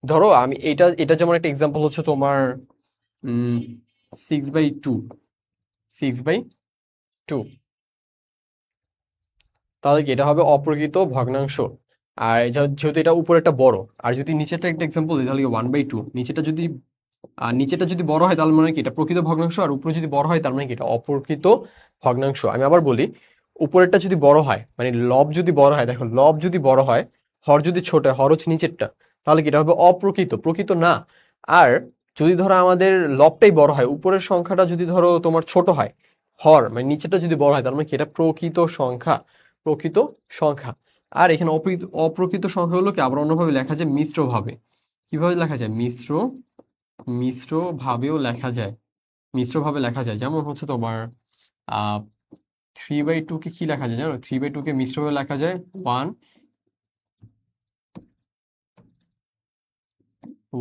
ধরো আমি এটা এটা যেমন একটা এক্সাম্পল হচ্ছে তোমার 6/2, 6/2, তাহলে কি এটা হবে অপ্রকৃত ভগ্নাংশ। আর যেহেতু এটা উপরেরটা বড়, আর যদি নিচেরটা একটা এক্সাম্পল দিই তাহলে 1/2, নিচেটা যদি বড় হয় তাহলে মানে কি এটা প্রকৃত ভগ্নাংশ, আর উপরে যদি বড় হয় তার মানে কি এটা অপ্রকৃত ভগ্নাংশ। আমি আবার বলি, উপরেরটা যদি বড় হয় মানে লব যদি বড় হয়, দেখো লব যদি বড় হয়, হর যদি ছোট হয়, হর হচ্ছে নিচেরটা, তাহলে কি এটা হবে অপ্রকৃত, প্রকৃত না। আর যদি ধরো আমাদের লবটাই বড় হয়, উপরের সংখ্যাটা যদি ধরো তোমার ছোট হয়, হর মানে নিচেরটা যদি বড় হয়, তার মানে কি এটা প্রকৃত সংখ্যা, প্রকৃত সংখ্যা। আর এখানে অপ্রকৃত অপ্রকৃত সংখ্যাগুলোকে আবার অন্যভাবে লেখা যায় মিশ্রভাবে। কিভাবে লেখা যায়? মিশ্রভাবেও লেখা যায়, মিশ্রভাবে লেখা যায়। যেমন হচ্ছে তোমার 3/2 কে কি লেখা যায় জানো? 3/2 কে মিশ্রভাবে লেখা যায়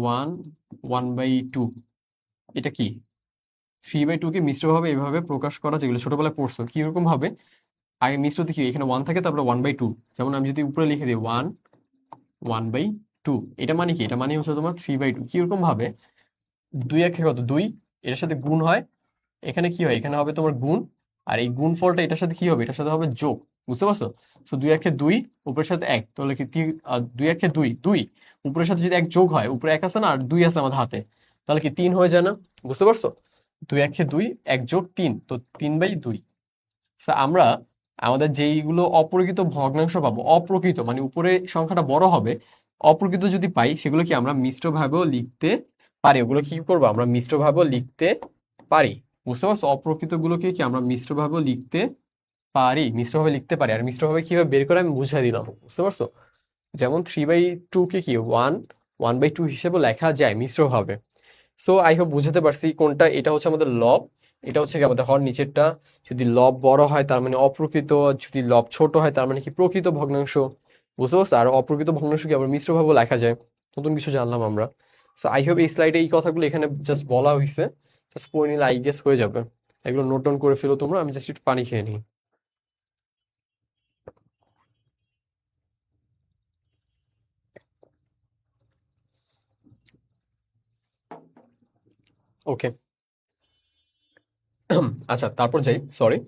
1/2। এটা কি? 3/2 কে মিশ্রভাবে এভাবে প্রকাশ করা, যেগুলো ছোটবেলায় পড়ছো কিরকম ভাবে, আগে মিশ্র দেখি এখানে 1 থাকে তারপরে 1/2। যেমন আমি যদি উপরে লিখে দিই 1/2, এটা মানে কি? এটা মানে হচ্ছে তোমার 3/2। কিরকম ভাবে? 2 একে কত? 2, এটার সাথে গুণ হয়, এখানে কি হয়? এখানে হবে তোমার গুণ, আর এই গুণ ফলটা এটার সাথে কি হবে? এটার সাথে হবে যোগ, বুঝতে পারছো? তো 2 একে 2, উপরের সাথে 1, তাহলে কি 2 একে 2, 2 উপরের সাথে যদি 1 যোগ হয়, উপরে 1 আছে না আর 2 আছে আমাদের হাতে, তাহলে কি 3 হয়ে যায় না? বুঝতে পারছো? 2 একে 2, 1 যোগ 3, তো 3/2। আমরা আমাদের যেইগুলো অপ্রকৃত ভগ্নাংশ পাবো, অপ্রকৃত মানে উপরে সংখ্যাটা বড় হবে, অপ্রকৃত যদি পাই সেগুলো কি আমরা মিশ্রভাবেও লিখতে পারি। ওগুলো কি করবো? আমরা মিশ্রভাবেও লিখতে পারি, বুঝতে পারছো? অপ্রকৃত গুলোকে কি আমরা মিশ্রভাবেও লিখতে পারি, মিশ্রভাবে লিখতে পারি। আর মিশ্রভাবে কিভাবে বের করে আমি বুঝিয়ে দিলাম, বুঝতে পারছো? যেমন 3/2 কে কি 1/2 হিসেবে লেখা যায় মিশ্রভাবে। সো আই হোপ বুঝাতে পারছি কোনটা। এটা হচ্ছে আমাদের লব, এটা হচ্ছে কি আমাদের হর নিচেরটা। যদি লব বড় হয় তার মানে অপ্রকৃত, যদি লব ছোট হয় তার মানে কি প্রকৃত ভগ্নাংশ, বুঝতে পারছো? আর অপ্রকৃত ভগ্নাংশ কি আবার মিশ্রভাবে লেখা যায়। নতুন কিছু জানলাম আমরা। সো আই হোপ এই স্লাইডে এই কথাগুলো এখানে জাস্ট বলা হয়েছে, জাস্ট পড়ে নিলে আই গেস হয়ে যাবে। এগুলো নোট ডাউন করে ফেলো তোমরা, আমি জাস্ট একটু পানি খেয়ে নিই। ওকে। আচ্ছা তারপর যাই, সরি।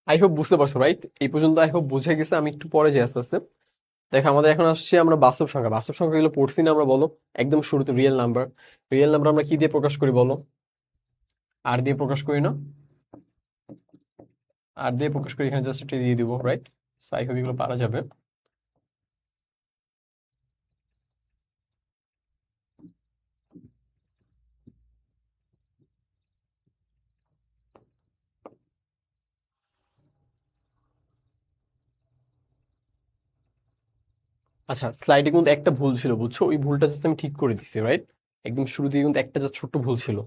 আই হোপ বুঝতে পারছো, রাইট? এই পর্যন্ত আই হোপ বুঝে গেছে। আমি একটু পরে যাই আস্তে আস্তে। দেখো আমাদের এখন আসছে আমরা বাস্তব সংখ্যা। বাস্তব সংখ্যাগুলো পড়ছি না আমরা, বলো? একদম শুরুতে রিয়েল নাম্বার। রিয়েল নাম্বার আমরা কি দিয়ে প্রকাশ করি বলো? আর দিয়ে প্রকাশ করি না? আর দিয়ে প্রকাশ করি, এখানে জাস্ট একটা দিয়ে দিব, রাইট? সো আই হোপ এগুলো পারা যাবে। আচ্ছা, স্লাইডে কিন্তু একটা ভুল ছিল, বুঝছো? ওই ভুলটা জাস্ট আমি ঠিক করে দিচ্ছি, রাইট? একদম শুরুতে কিন্তু একটা জাস্ট ছোট্ট ভুল ছিল।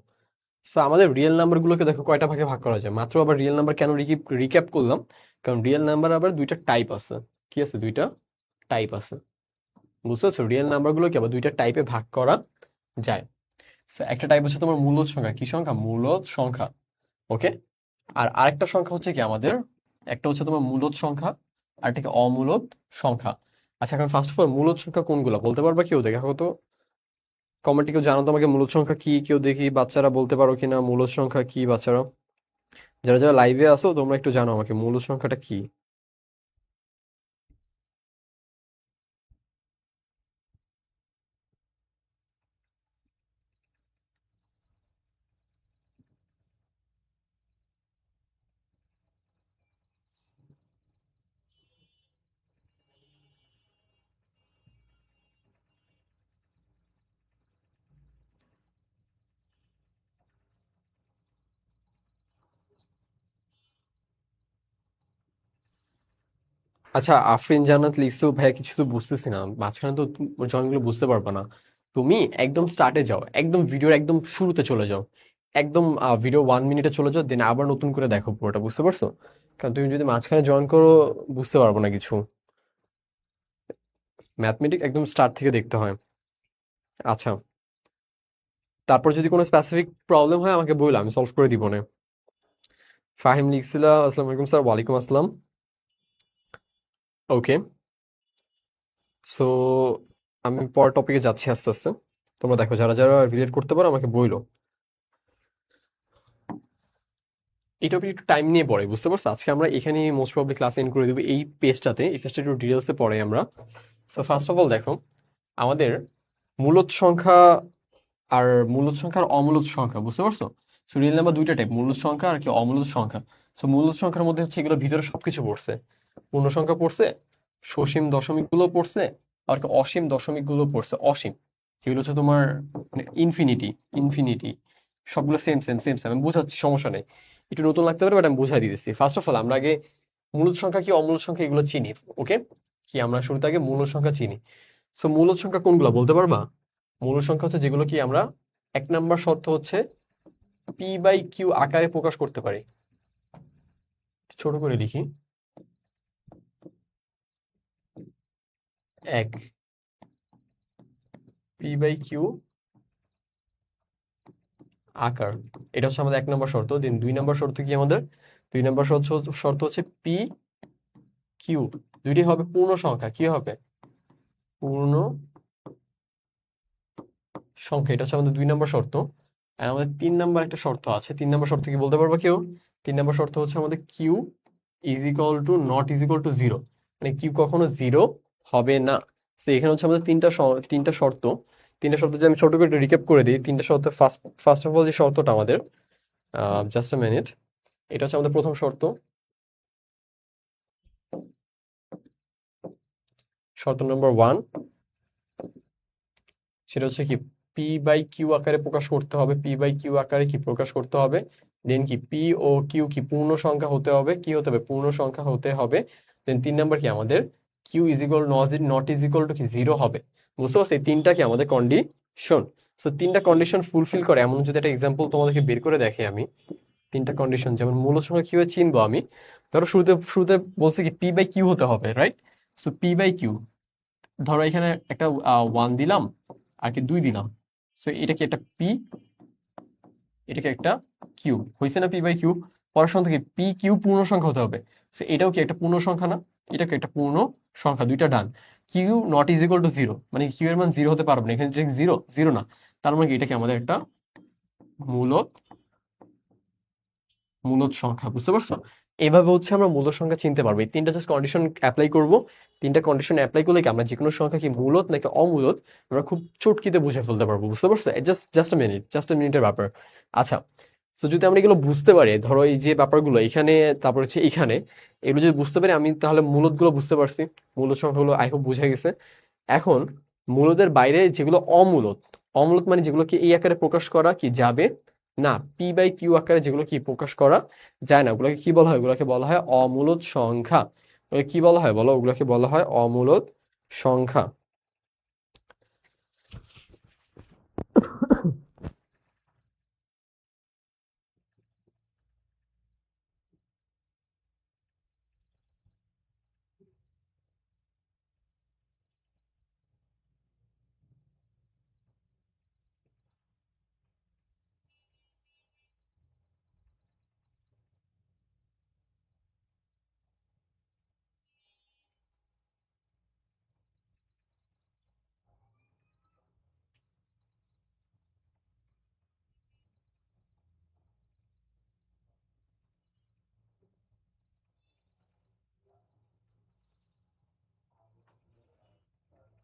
সো আমাদের রিয়েল নাম্বার গুলোকে দেখো কয়টা ভাগে ভাগ করা যায় মাত্র। আবার রিয়েল নাম্বার কেন রিক্যাপ করলাম? কারণ রিয়েল নাম্বার আবার দুইটা টাইপ আছে। কি আছে? দুইটা টাইপ আছে, বুঝতে পারছো? রিয়েল নাম্বার গুলোকে আবার দুইটা টাইপে ভাগ করা যায়। সো একটা টাইপ হচ্ছে তোমার মূলদ সংখ্যা। কি সংখ্যা? মূলদ সংখ্যা। ওকে। আর আরেকটা সংখ্যা হচ্ছে কি আমাদের, একটা হচ্ছে তোমার মূলদ সংখ্যা, আর একটা কি অমূলদ সংখ্যা। আচ্ছা এখন ফার্স্ট অফ অল মূলদ সংখ্যা কোনগুলো বলতে পারবা কেউ? দেখো তো কমেন্টে কেউ জানো তো আমাকে মূলদ সংখ্যা কি, কেউ দেখি বাচ্চারা বলতে পারো কিনা মূলদ সংখ্যা কি বাচ্চারা? যারা যারা লাইভে আসো তোমরা একটু জানো আমাকে মূলদ সংখ্যাটা কি। আচ্ছা আফরিন জান্নাত লিখছো, ভাইয়া কিছু তো বুঝতেছি না মাঝখানে, তো জয়েনগুলো বুঝতে পারবা না। তুমি একদম স্টার্টে যাও, একদম ভিডিওর একদম শুরুতে চলে যাও, একদম ভিডিও 1 মিনিটে চলে যাও, দেন আবার নতুন করে দেখো পুরোটা, বুঝতে পারছো? কারণ তুমি যদি মাঝখানে জয়েন করো বুঝতে পারবো না কিছু। ম্যাথমেটিক একদম স্টার্ট থেকে দেখতে হয়। আচ্ছা, তারপর যদি কোনো স্পেসিফিক প্রবলেম হয় আমাকে বললো, আমি সলভ করে দিব না। ফাহিম লিখছিল, আসসালামু আলাইকুম স্যার। ওয়ালাইকুম আসসালাম। ওকে, সো আমি পরের টপিকে যাচ্ছি আস্তে আস্তে। তোমরা দেখো যারা যারা রিলেট করতে পারো আমাকে বইলো। এই টপিক একটু টাইম নিয়ে পড়ে, বুঝতে পারছো? আজকে আমরা এখানে মোস্ট প্রবলি ক্লাস এন্ড করে দেবো এই পেজটাতে। এই পেজটা একটু ডিটেলসে পড়ে আমরা। সো ফার্স্ট অফ অল দেখো, আমাদের মূলদ সংখ্যা আর মূলদ সংখ্যা আর অমূলদ সংখ্যা, বুঝতে পারছো? সো রিয়েল নাম্বার দুইটা টাইপ, মূলদ সংখ্যা আর কি অমূলদ সংখ্যা। সো মূলদ সংখ্যার মধ্যে হচ্ছে এগুলো ভিতরে সবকিছু পড়ছে, পূর্ণ সংখ্যা পড়ছে, সসীম দশমিক গুলো পড়ছে, আর কি অসীম দশমিক গুলো পড়ছে, অসীম যেগুলো হচ্ছে তোমার মানে ইনফিনিটি, ইনফিনিটি সবগুলো সেম সেম সেম সেম। আমি বুঝাচ্ছি, সমস্যা নেই, একটু নতুন লাগতে পারে বাট আমি বুঝাই দিতেছি। ফার্স্ট অফ অল আমরা আগে মূলদ সংখ্যা কি অমূলদ সংখ্যা এগুলো চিনি। ওকে, কি আমরা শুরুতে আগে মূলদ সংখ্যা চিনি। সো মূলদ সংখ্যা কোনগুলো বলতে পারবা? মূলদ সংখ্যা হচ্ছে যেগুলো কি আমরা, এক নাম্বার শর্ত হচ্ছে পি বাই কিউ আকারে প্রকাশ করতে পারি। ছোট করে লিখি, এক, পি বাই কিউ আকার, এটা হচ্ছে আমাদের এক নম্বর শর্ত। দেন দুই নম্বর শর্ত কি আমাদের? দুই নম্বর শর্ত হচ্ছে পি কিউ দুইটি হবে পূর্ণ সংখ্যা। কি হবে? পূর্ণ সংখ্যা, এটা হচ্ছে আমাদের দুই নম্বর শর্ত। আর আমাদের তিন নম্বর একটা শর্ত আছে। তিন নম্বর শর্ত কি বলতে পারবা কেউ? তিন নম্বর শর্ত হচ্ছে আমাদের Q is equal to not is equal to zero, মানে কিউ কখনো জিরো হবে না। তো এখানে হচ্ছে আমাদের তিনটা শর্ত। তিনটা শর্ত যদি আমি ছোট করে রিক্যাপ করে দিই, তিনটা শর্ত, ফার্স্ট অফ অল যে শর্তটা আমাদের, জাস্ট আ মিনিট, এটা হচ্ছে আমাদের প্রথম শর্ত। শর্ত নম্বর ওয়ান, সেটা হচ্ছে কি পি বাই কিউ আকারে প্রকাশ করতে হবে। পি বাই কিউ আকারে কি প্রকাশ করতে হবে? দেন কি পি ও কিউ কি পূর্ণ সংখ্যা হতে হবে। কি হতে হবে? পূর্ণ সংখ্যা হতে হবে। দেন তিন নাম্বার কি আমাদের Q is equal not is equal to কি জিরো হবে। বুঝতে পারছো? এই তিনটা কি আমাদের কন্ডিশন। সো তিনটা কন্ডিশন ফুলফিল করে এমন যদি একটা এক্সাম্পল তোমাদেরকে বের করে দেখে আমি, তিনটা কন্ডিশন যেমন মূল সংখ্যা কিভাবে চিনবো আমি। ধরো শুরুতে শুরুতে বলছি কি পি বাই কিউ হতে হবে, right? So P by Q, ধরো এখানে একটা ওয়ান দিলাম আর কি দুই দিলাম। সো এটা কি একটা পি, এটা কি একটা কিউ, হয়েছে না? P by Q. পড়াশোনা থেকে পি কিউ পূর্ণ সংখ্যা হতে হবে। সো এটাও কি একটা পূর্ণ সংখ্যা না? এটা কি একটা পূর্ণ সংখ্যা, দুইটা ডান। Q not is equal to zero, মানে কিউ এর মান জিরো হতে পারবে না, এখানে জিরো জিরো না, তার মানে কি এটা কি আমাদের একটা মূলদ মূলদ সংখ্যা। বুঝতে পারছো? এভাবে হচ্ছে আমরা মূলদ সংখ্যা চিনতে পারবো। এই তিনটা জাস্ট কন্ডিশন অ্যাপ্লাই করব। তিনটা কন্ডিশন অ্যাপ্লাই করলে কি আমরা যে কোনো সংখ্যা কি মূলদ নাকি অমূলদ আমরা খুব চটকিতে বুঝে ফেলতে পারবো। বুঝতে পারছো? জাস্ট আ মিনিটের ব্যাপার। আচ্ছা, তো যদি আমরা এগুলো বুঝতে পারি, ধরো এই যে ব্যাপারগুলো এখানে, তারপর হচ্ছে এখানে, এগুলো যদি বুঝতে পারি আমি, তাহলে মূলদ গুলো বুঝতে পারছি। মূলদ সংখ্যাগুলো আই হোপ বুঝে গেছে। এখন মূলদের বাইরে যেগুলো অমূলদ, অমূলদ মানে যেগুলোকে এই আকারে প্রকাশ করা কি যাবে না, পি বাই কিউ আকারে যেগুলো কি প্রকাশ করা যায় না, ওগুলোকে কি বলা হয়? ওগুলোকে বলা হয় অমূলদ সংখ্যা। ওগুলোকে কি বলা হয় বলো? ওগুলোকে বলা হয় অমূলদ সংখ্যা।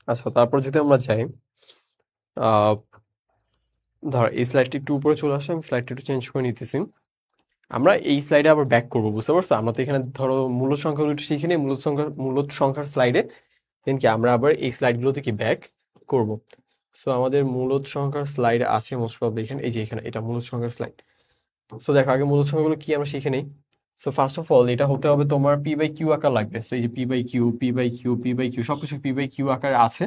আচ্ছা, তারপর যদি আমরা যাই, আহ ধর এই স্লাইডটি একটু উপরে চলে আসে, আমি স্লাইডটা একটু চেঞ্জ করে নিতেছি। আমরা এই স্লাইডে আবার ব্যাক করবো। বুঝতে পারছো? আমরা তো এখানে ধরো মূলদ সংখ্যাগুলো একটু শিখে নিই, মূলদ সংখ্যার স্লাইডে দেন কি আমরা আবার এই স্লাইডগুলোতে কি ব্যাক করব। সো আমাদের মূলদ সংখ্যার স্লাইড আছে মোস্ট প্রবাবলি এখানে, এই যে এখানে এটা মূলদ সংখ্যার স্লাইড। সো দেখো আগে মূলদ সংখ্যাগুলো কি আমরা শিখে নেই। সো ফার্স্ট অফ অল এটা হতে হবে তোমার পি বাই কিউ আকার লাগবে। সো এই যে P by Q, P by Q, P by Q সবকিছু পি বাই কিউ আকারে আছে।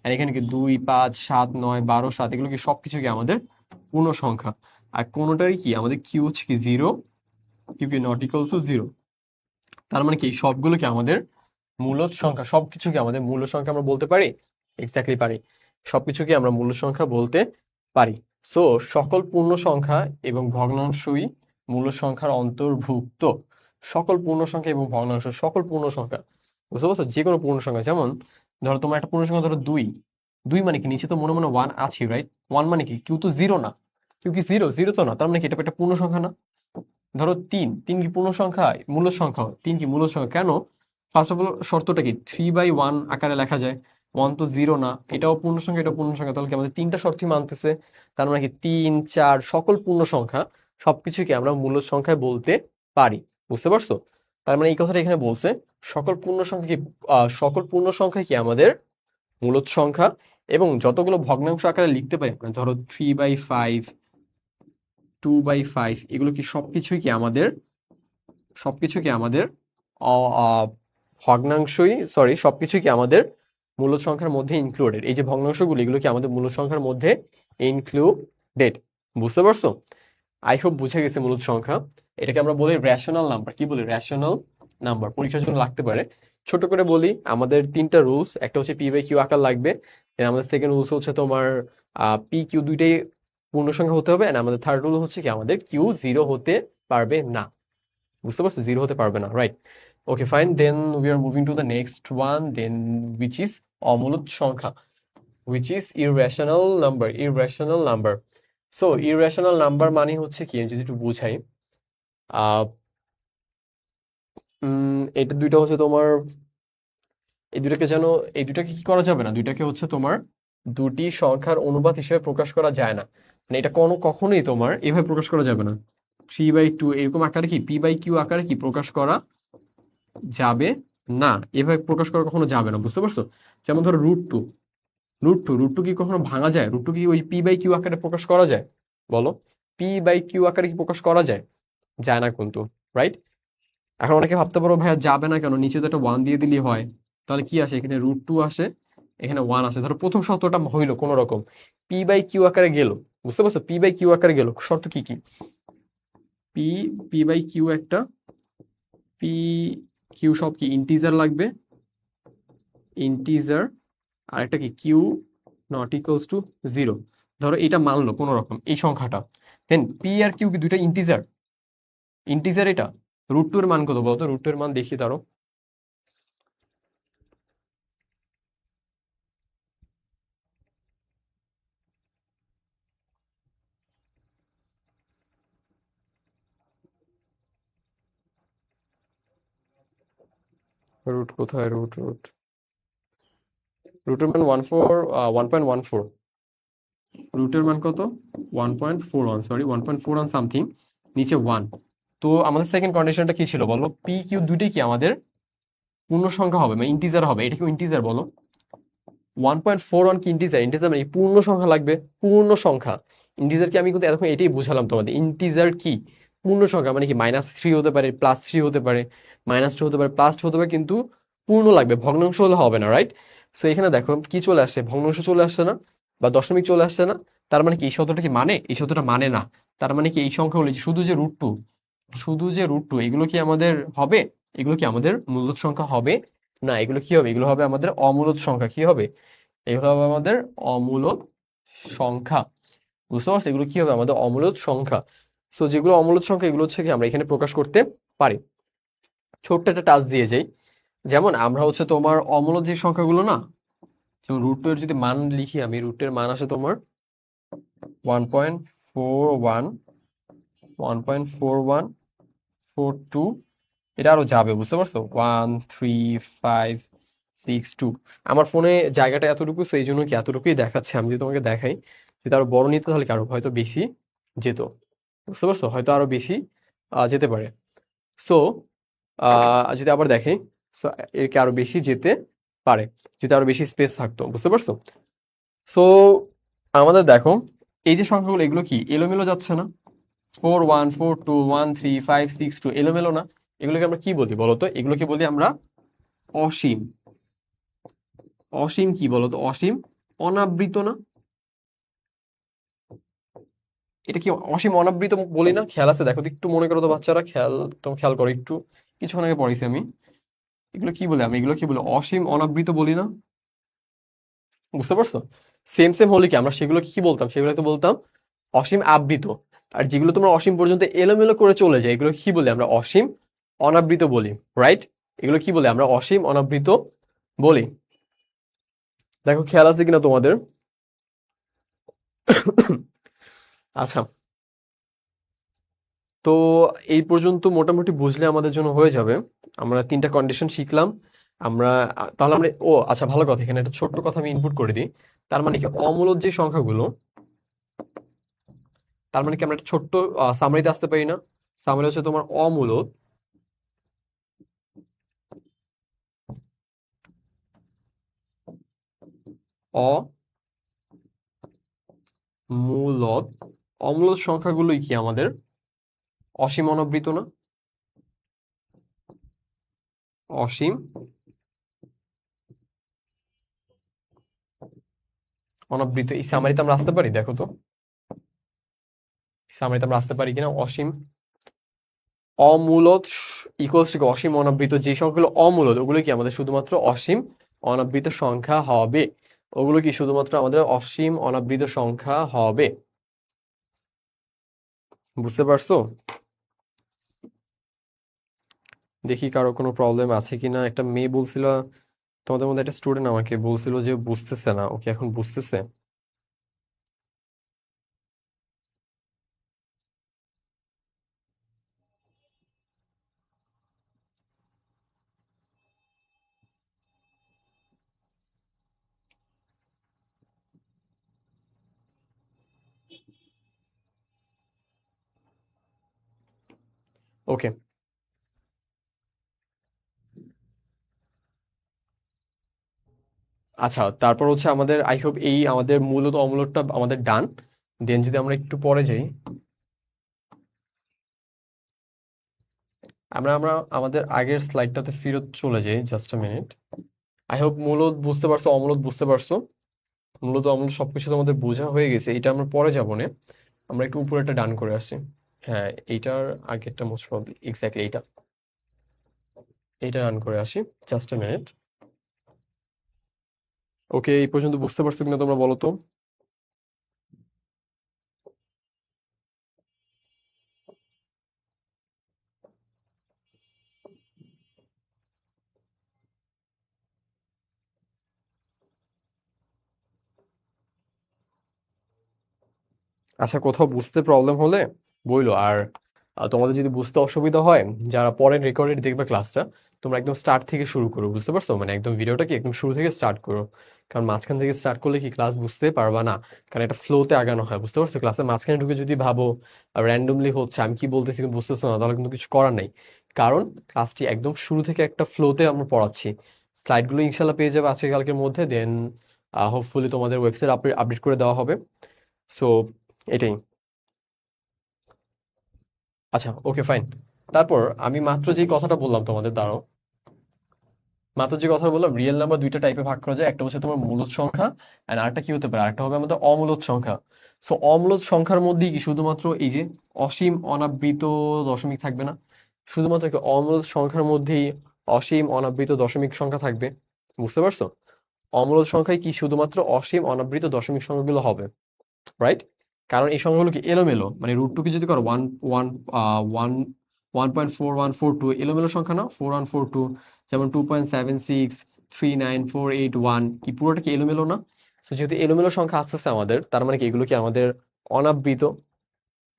আর এখানে কি 2 5 7 9 12 7 এগুলো কি সবকিছু কি আমাদের পূর্ণ সংখ্যা। আর কোনোটারই কি আমাদের কিউ হচ্ছে কি জিরো, কিউ কি নট ইকুয়াল টু জিরো। তার মানে কি সবগুলো কি আমাদের মূলদ সংখ্যা। সবকিছু কি আমাদের মূল সংখ্যা আমরা বলতে পারি? এক্স্যাক্টলি পারি। সবকিছু কি আমরা মূল সংখ্যা বলতে পারি। সো সকল পূর্ণ সংখ্যা এবং ভগ্নাংশই মূল সংখ্যার অন্তর্ভুক্ত। সকল পূর্ণ সংখ্যা এবং ভগ্নাংশ, সকল পূর্ণ সংখ্যা বুঝতে পারছো? যে কোনো পূর্ণ সংখ্যা, যেমন ধরো তোমার একটা পূর্ণ সংখ্যা ধরো 2, 2 মানে কি নিচে তো মনে মনে 1 আছে, রাইট? 1 মানে কি কিউ তো জিরো না, কিউ কি জিরো? জিরো তো না, তার মানে কি এটা একটা পূর্ণ সংখ্যা না? ধরো 3, 3 কি পূর্ণ সংখ্যা? মূল সংখ্যা? 3 কি মূল সংখ্যা? কেন? ফার্স্ট অফ অল শর্তটা কি 3/1 আকারে লেখা যায়, 1 তো জিরো না, এটাও পূর্ণ সংখ্যা, এটাও পূর্ণ সংখ্যা, তাহলে কি আমাদের তিনটা শর্তই মানতেছে। তার মানে কি 3, 4 সকল পূর্ণ সংখ্যা সবকিছুকে আমরা মূল সংখ্যায় বলতে পারি। বুঝতে পারছো? তার মানে এই কথাটা এখানে বলছে, সকল পূর্ণ সংখ্যা কি সকল পূর্ণ সংখ্যা কি আমাদের মূলদ সংখ্যা, এবং যতগুলো ভগ্নাংশ আকারে লিখতে পারি আমরা, ধরো 3/5, 2/5, এগুলো কি সবকিছুই কি আমাদের ভগ্নাংশই, সরি, সবকিছুই কি আমাদের মূলদ সংখ্যার মধ্যে ইনক্লুডেড। এই যে ভগ্নাংশগুলো, এগুলো কি আমাদের মূলদ সংখ্যার মধ্যে ইনক্লুডেড। বুঝতে পারছো? আই হোপ বুঝে গেছে মূলদ সংখ্যা। এটাকে আমরা বলি রেশনাল নাম্বার। কি বলি? Rational number. পরীক্ষার জন্য লাগতে পারে। ছোট করে বলি, আমাদের তিনটা রুলস, একটা হচ্ছে p/q আকার লাগবে, আমাদের সেকেন্ড রুলস হচ্ছে তোমার p q দুইটাই পূর্ণ সংখ্যা হতে হবে, আমাদের থার্ড রুল হচ্ছে কি আমাদের কিউ জিরো হতে পারবে না। বুঝতে পারছো? জিরো হতে পারবে না, right? Okay fine, then we are moving to the next one, then which is অমূলদ সংখ্যা, which is irrational number. irrational number. So irrational number মানে হচ্ছে কি, আমি যদি একটু বুঝাই, আহ এটা দুইটা হচ্ছে তোমার, এই দুটাকে যেন, এই দুটাকে কি করা যাবে না, দুইটাকে হচ্ছে তোমার দুটি সংখ্যার অনুপাত হিসেবে প্রকাশ করা যায় না। মানে এটা কখনোই তোমার এভাবে প্রকাশ করা যাবে না, 3/2 এরকম আকারে কি p/q আকারে কি প্রকাশ করা যাবে না, এভাবে প্রকাশ করা কখনো যাবে না। বুঝতে পারছো? যেমন ধরো √2, √2 কি কখনো ভাঙা যায়? √2 কি ওই p/q আকারে প্রকাশ করা যায়? বলো, p/q আকারে কি প্রকাশ করা যায়? যায় না কিন্তু, রাইট? এখন অনেকে ভাবতে পারো ভাইয়া যাবে না কেন, নিচে তো একটা 1 দিয়ে দিলেই হয়। তাহলে কি আসে? এখানে √2 আসে, এখানে 1 আসে। ধরো প্রথম শর্তটা হইলো কোন রকম, p/q আকারে গেল। বুঝতে পারছো? p/q আকারে গেল, শর্ত কি কি? p p/q একটা, p q সব কি ইন্টিজার লাগবে, ইন্টিজার, আর একটা কি Q not equals to zero. ধরো এটা মানলো কোন রকম এই সংখ্যাটা, দেন পি আর কিউ কি দুইটা ইন্টিজার? ইন্টিজার এটা। √2 এর মান কত বলতো? √2 এর মান দেখি তারও। রুট কোথায়? রুট রুট রুটের মান 1.14। রুটের মান কত? 1.41, সরি 1.41 সামথিং, নিচে 1। তো আমাদের সেকেন্ড কন্ডিশনটা কি ছিল বলো? পি কিউ দুইটাই কি আমাদের পূর্ণ সংখ্যা হবে, মানে ইন্টিজার হবে। এটা কি ইন্টিজার বলো? 1.41 কি ইন্টিজার? ইন্টিজার মানে পূর্ণ সংখ্যা লাগবে, পূর্ণ সংখ্যা। ইন্টিজার কি, আমি কিন্তু এতক্ষণ এটাই বুঝালাম তোমাদের। ইন্টিজার কি? পূর্ণ সংখ্যা মানে কি -3 হতে পারে, +3 হতে পারে, -2 হতে পারে, +2 হতে পারে, কিন্তু পূর্ণ লাগবে, ভগ্নাংশ হলে হবে না, রাইট? সো এখানে দেখো কি চলে আসছে, ভগ্নাংশ চলে আসছে না, বা দশমিক চলে আসছে না। তার মানে কি এই শব্দটা কি মানে? এই শব্দটা মানে না। তার মানে কি এই সংখ্যাগুলো শুধু যে √2, শুধু যে √2, এগুলো কি আমাদের হবে? এগুলো কি আমাদের মূলদ সংখ্যা হবে না? এগুলো কি হবে? এগুলো হবে আমাদের অমূলদ সংখ্যা। কি হবে? এগুলো হবে আমাদের অমূলদ সংখ্যা। বুঝতে পারছো? এগুলো কি হবে? আমাদের অমূলদ সংখ্যা। সো যেগুলো অমূলদ সংখ্যা, এগুলো হচ্ছে কি আমরা এখানে প্রকাশ করতে পারি। ছোট্ট একটা টাচ দিয়ে যাই, যেমন আমরা হচ্ছে তোমার অমূলদ যে সংখ্যাগুলো না, যেমন √2 এর যদি মান লিখি আমি, √2 এর মান আসে তোমার 1.41, 1.4142, এটা আরো যাবে। বুঝতে পারছো? 13562। আমার ফোনে জায়গাটা এতটুকু, তো এই জন্য কি এতটুকুই দেখাচ্ছে। আমি যদি তোমাকে দেখাই, যদি আরো বড় নিতে, তাহলে কি আরো হয়তো বেশি যেত। বুঝতে পারছো? হয়তো আরো বেশি যেতে পারে। সো যদি আবার দেখি, সো এর কি আরো বেশি যেতে পারে যদি আরো বেশি স্পেস থাকতো। বুঝতে পারছো? সো আমাদের দেখো, এই যে সংখ্যাগুলো, এগুলো কি এলোমেলো যাচ্ছে না? 4142135662 এলোমেলো না? এগুলোকে আমরা কি বলি বলতো? এগুলোকে বলি আমরা অসীম। অসীম কি বলতো? অসীম অনাবৃত না? এটা কি অসীম অনাবৃত বলি না? খেয়াল আছে? দেখো তো, একটু মনে করো তো বাচ্চারা, খেয়াল করো একটু, কিছুক্ষণ আগে পড়াইছি আমি। এগুলো কি বলে? আমি এগুলো কি বলি? অসীম অনাবৃত বলি না? বুঝতে পারছো? সেম সেম হলে কি আমরা সেগুলোকে কি বলতাম? সেগুলোকে বলতাম অসীম আবৃত। আর যেগুলো তোমরা অসীম পর্যন্ত এলোমেলো করে চলে যায়, এগুলো কি বলি আমরা? অসীম অনাবৃত বলি, রাইট? এগুলো কি বলে? আমরা অসীম অনাবৃত বলি। দেখো খেয়াল আছে কিনা তোমাদের? আচ্ছা, তো এই পর্যন্ত মোটামুটি বুঝলে আমাদের জন্য হয়ে যাবে। আমরা 3টা কন্ডিশন শিখলাম। আমরা তাহলে আমরা আচ্ছা ভালো কথা, এখানে একটা ছোট্ট কথা আমি ইনপুট করে দিই। তার মানে কি অমূলদ যে সংখ্যাগুলো, তার মানে কি আমরা একটা ছোট্ট সামারিতে আসতে পারি না? সামারি হচ্ছে তোমার অমূলদ অমূলদ অমূলদ সংখ্যাগুলোই কি আমাদের অসীম অনাবৃত না? অসীম অনাবৃত এই সামারিতে আমরা আসতে পারি? দেখো তো সামারিতে আমরা আসতে পারি কিনা? অসীম অমূলদ ইকুয়ালস টু অসীম অনাবৃত যে সংখ্যাগুলো অমূলদ ওগুলো কি আমাদের শুধুমাত্র অসীম অনাবৃত সংখ্যা হবে। ওগুলো কি শুধুমাত্র আমাদের অসীম অনাবৃত সংখ্যা হবে। বুঝতে পারছো? দেখি কারো কোনো প্রবলেম আছে কিনা। একটা মেয়ে বলছিল, তোমাদের মধ্যে একটা স্টুডেন্ট আমাকে বলছিল যে বুঝতেছে না। ওকে এখন বুঝতেছে? ওকে, আচ্ছা তারপর হচ্ছে আমাদের আই হোপ এই আমাদের মূলত অমূলকটা আমাদের ডান। দেন যদি আমরা একটু পরে যাই, আমরা আমরা আমাদের আগের স্লাইডটাতে ফেরত চলে যাই। Just a minute. I hope মূলত বুঝতে পারছো, অমূলত বুঝতে পারছো। মূলত অমূলত সবকিছু তো আমাদের বোঝা হয়ে গেছে, এটা আমরা পরে যাবো না। আমরা একটু উপরেটা ডান করে আসি। হ্যাঁ, এইটার আগেরটা মোস্ট প্রবাবলি এক্স্যাক্টলি এইটা। এইটা রান করে আসি। Just a minute. ওকে, এই পর্যন্ত বুঝতে পারছো কিনা তোমরা বলো তো? আচ্ছা, কোথাও বুঝতে প্রবলেম হলে বইলো। আর তোমাদের যদি বুঝতে অসুবিধা হয়, যারা পরে রেকর্ডেড দেখবে ক্লাসটা, তোমরা একদম স্টার্ট থেকে শুরু করো। বুঝতে পারছো? মানে একদম ভিডিওটা কি একদম শুরু থেকে স্টার্ট করো। কারণ মাঝখান থেকে স্টার্ট করলে কি ক্লাস বুঝতে পারবা না। কারণ এটা ফ্লোতে আগানো হয়। বুঝতে পারছো? ক্লাসের মাঝখানে ঢুকে যদি ভাবো র্যান্ডমলি হচ্ছে, আমি কি বলতেছি কিন্তু বুঝতেছো না, তাহলে কিন্তু কিছু করার নাই। কারণ ক্লাসটি একদম শুরু থেকে একটা ফ্লোতে আমরা পড়াচ্ছি। স্লাইডগুলো ইনশাল্লাহ পেয়ে যাবে আজকে কালকের মধ্যে। দেন হোপফুলি তোমাদের ওয়েবসাইট আপডেট করে দেওয়া হবে। সো এটাই। আচ্ছা, ওকে ফাইন। তারপর আমি মাত্র যে কথাটা বললাম তোমাদের, দাঁড়াও। মাত্র যে কথা বললাম, রিয়েল নাম্বার দুইটা টাইপে ভাগ করা যায়। একটা হচ্ছে তোমার মূলদ সংখ্যা, আর আরেকটা কি হতে পারে, আরেকটা হবে আমাদের অমূলদ সংখ্যা। সো অমূলদ সংখ্যার মধ্যেই কি শুধুমাত্র এই যে অসীম অনাবৃত দশমিক থাকবে না? শুধুমাত্র কি অমূলদ সংখ্যার মধ্যেই অসীম অনাবৃত দশমিক সংখ্যা থাকবে? বুঝতে পারছো? অমূলদ সংখ্যায় কি শুধুমাত্র অসীম অনাবৃত দশমিক সংখ্যাগুলো হবে, রাইট? কারণ এই সংখ্যাগুলো কি এলোমেলো, মানে রুট টু কি যদি করো ওয়ান ওয়ান ওয়ান 1.4142 এলোমেলো সংখ্যা না? 4142, যেমন 2.76, 39481, কি পুরোটা কি এলোমেলো না? তো যেহেতু এলোমেলো সংখ্যা আসতেছে আমাদের, তার মানে কি এগুলো কি আমাদের অনাবৃত?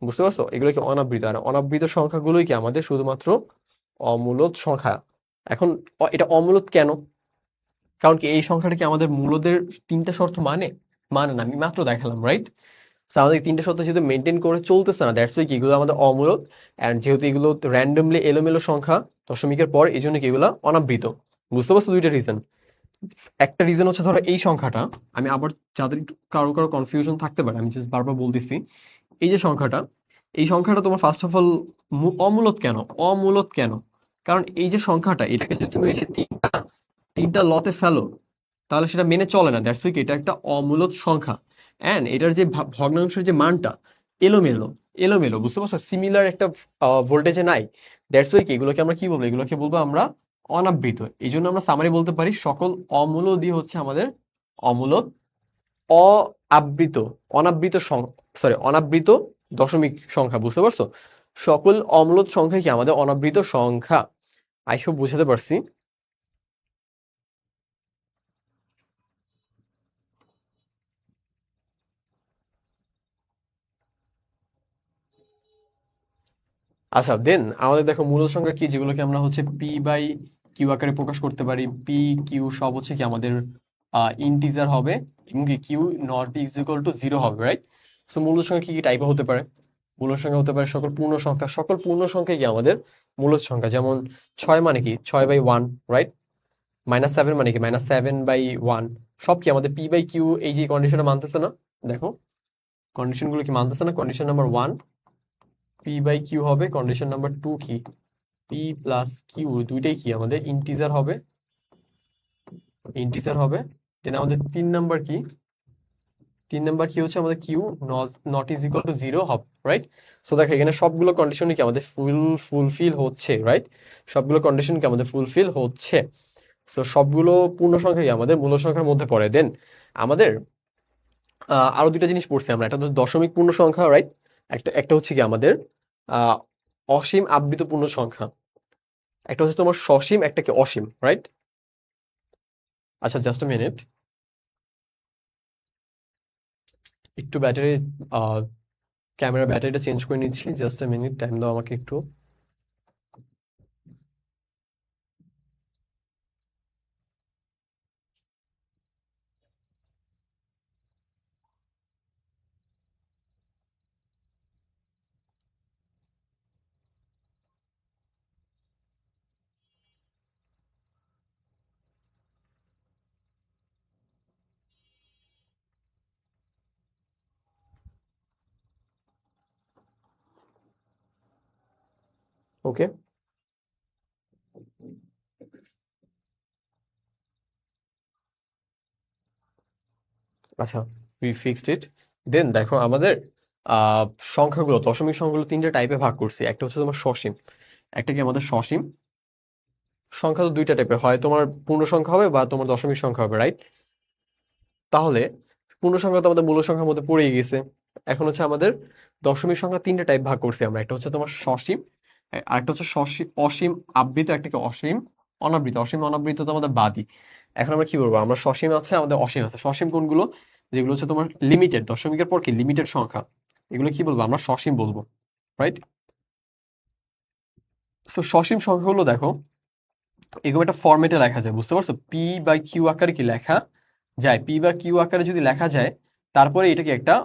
বুঝতে পারছো? এগুলো কি অনাবৃত? আর অনাবৃত সংখ্যাগুলোই কি আমাদের শুধুমাত্র অমূলদ সংখ্যা। এখন এটা অমূলদ কেন? কারণ কি এই সংখ্যাটা কি আমাদের মূলদের 3টা শর্ত মানে? মানে না, আমি মাত্র দেখালাম, রাইট? আমাদের 3টা শর্ত যেহেতু মেনটেন করে চলতেছে না, দ্যাটস ওয়াই কি এগুলো আমাদের অমূলক। অ্যান্ড যেহেতু এগুলো র্যান্ডমলি এলোমেলো সংখ্যা দশমিকের পর, এই জন্য কি এগুলো অনাবৃত। বুঝতে পারছো? দুইটা রিজন। একটা রিজন হচ্ছে ধরো এই সংখ্যাটা, আমি আবার যাদের একটু কারো কারো কনফিউশন থাকতে পারে, আমি জাস্ট বারবার বলতেছি। এই যে সংখ্যাটা, এই সংখ্যাটা তোমার ফার্স্ট অফ অল অমূলত কেন? অমূলত কেন? কারণ এই যে সংখ্যাটা, এটাকে যদি তুমি এসে তিনটা তিনটা লতে ফেলো, তাহলে সেটা মেনে চলে না। দ্যাটস উইক এটা একটা অমূলদ সংখ্যা। অ্যান্ড এটার যে ভগ্নাংশের যে মানটা এলোমেলো, এলোমেলো, বুঝতে পারছো? সিমিলার একটা ভোল্টেজে নাই। দ্যাটস উইক এগুলোকে আমরা কি বলবো? এগুলোকে বলবো আমরা অনাবৃত। এই জন্য আমরা সামারি বলতে পারি সকল অমূলদই হচ্ছে আমাদের অমূলদ। অআবৃত অনাবৃত সরি অনাবৃত দশমিক সংখ্যা। বুঝতে পারছো? সকল অম্লদ সংখ্যা কি আমাদের অনাবৃত সংখ্যা। আই হোপ বুঝাতে পারছি। আচ্ছা দেন আমাদের দেখো মূলদ সংখ্যা কি, যেগুলোকে আমরা হচ্ছে পি বাই কিউ আকারে প্রকাশ করতে পারি। পি কিউ সব হচ্ছে কি আমাদের ইন্টিজার হবে, এবং কি Q not is equal to zero হবে, রাইট? সো মূলদ সংখ্যা কি কি টাইপের হতে পারে? মূলদ সংখ্যা হতে পারে সকল পূর্ণ সংখ্যা। সকল পূর্ণ সংখ্যা কি আমাদের মূলদ সংখ্যা। যেমন 6 মানে কি 6/1, রাইট? -7 মানে কি -7/1। সব কি আমাদের পি বাই কিউ এই যে কন্ডিশনটা মানতেছে না? দেখো কন্ডিশনগুলো কি মানতেছে না? Condition number 1 P by Q হবে, কন্ডিশন নাম্বার 2 কি পি প্লাস কিউ দুইটাই কি আমাদের ইন্টিজার হবে, ইন্টিজার হবে। দেন আমাদের 3 নাম্বার কি, 3 নাম্বার কি হচ্ছে আমাদের Q not is equal to zero হবে, রাইট? সো দেখো এখানে সবগুলো কন্ডিশনই কি আমাদের ফুলফিল হচ্ছে, রাইট? সবগুলো কন্ডিশন কি আমাদের ফুলফিল হচ্ছে। সো সবগুলো পূর্ণ সংখ্যাই আমাদের মূল সংখ্যার মধ্যে পড়ে। দেন আমাদের আরো দুইটা জিনিস পড়ছি আমরা, একটা হচ্ছে দশমিক পূর্ণ সংখ্যা, রাইট? একটা একটা হচ্ছে কি আমাদের আহ অসীম আবৃত পূর্ণ সংখ্যা। একটা হচ্ছে তোমার সসীম, একটা কি অসীম, রাইট? আচ্ছা জাস্ট আ মিনিট, একটু ব্যাটারি ক্যামেরা ব্যাটারিটা চেঞ্জ করে নিচ্ছি। জাস্ট আ মিনিট, টাইম দাও আমাকে একটু। ওকে, আচ্ছা উই ফিক্সড ইট। দেন দেখো আমাদের আহ সংখ্যাগুলো, দশমিক সংখ্যাগুলো তিনটে টাইপে ভাগ করছি। একটা হচ্ছে তোমার সসীম, একটা কি আমাদের সসীম সংখ্যা। তো দুইটা টাইপের হয়, তোমার পূর্ণ সংখ্যা হবে বা তোমার দশমিক সংখ্যা হবে, রাইট? তাহলে পূর্ণ সংখ্যা তো আমাদের মূল সংখ্যার মধ্যে পড়ে গেছে। এখন হচ্ছে আমাদের দশমিক সংখ্যা তিনটে টাইপ ভাগ করছি আমরা। একটা হচ্ছে তোমার সসীম, আরেকটা হচ্ছে অসীম আবৃত, একটা কি অসীম অনাবৃত। অসীম অনাবৃত তো আমাদের বাদই। এখন আমরা কি বলবো, আমরা সসীম আছে, আমাদের অসীম আছে। সসীম কোনগুলো? যেগুলো হচ্ছে তোমার লিমিটেড, দশমিকের পর কি লিমিটেড সংখ্যা, এগুলো কি বলবো, আমরা সসীম বলবো, রাইট? সো সসীম সংখ্যাগুলো দেখো এরকম একটা ফরম্যাটে লেখা যায়, বুঝতে পারছো? পি বাই কিউ আকারে কি লেখা যায়, পি বা কিউ আকারে যদি লেখা যায়, তারপরে এটা কি একটা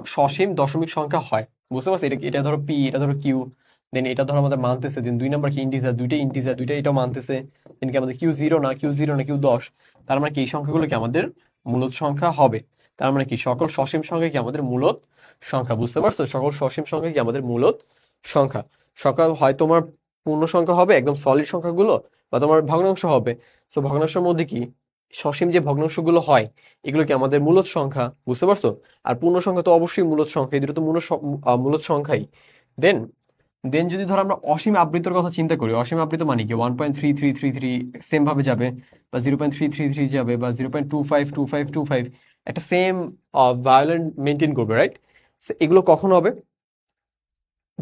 সসীম দশমিক সংখ্যা হয়, বুঝতে পারছো? এটা এটা ধরো পি, এটা ধরো কিউ, দেন এটা ধরো আমাদের মানতেছে, দেন 2 নাম্বার কি ইন্টিজার, দুইটা এটাও মানতেছে। দেন কি আমাদের কিউ জিরো না কিউ 10, তার মানে কি এই সংখ্যাগুলো কি আমাদের মূলদ সংখ্যা হবে। তার মানে কি সকল সসীম সংখ্যা কি আমাদের মূলদ সংখ্যা, বুঝতে পারছো? সকল সসীম সংখ্যা কি আমাদের মূলদ সংখ্যা। সকাল হয় তোমার পূর্ণ সংখ্যা হবে একদম সলিড সংখ্যাগুলো, বা তোমার ভগ্নাংশ হবে। সো ভগ্নাংশের মধ্যে কি সসীম যে ভগ্নাংশগুলো হয়, এগুলো কি আমাদের মূলদ সংখ্যা, বুঝতে পারছো? আর পূর্ণ সংখ্যা তো অবশ্যই মূলদ সংখ্যা, এই দুটো তো মূলদ সংখ্যাই। দেন দেন যদি ধরো আমরা অসীম আবৃত্তির কথা চিন্তা করি, অসীম আবৃত্তি মানে কি 1.3333 সেম ভাবে যাবে, বা 0.333 যাবে, বা 0.252525 একটা সেম ভায়োলেন্ট মেনটেন করবে, রাইট? এগুলো কখন হবে?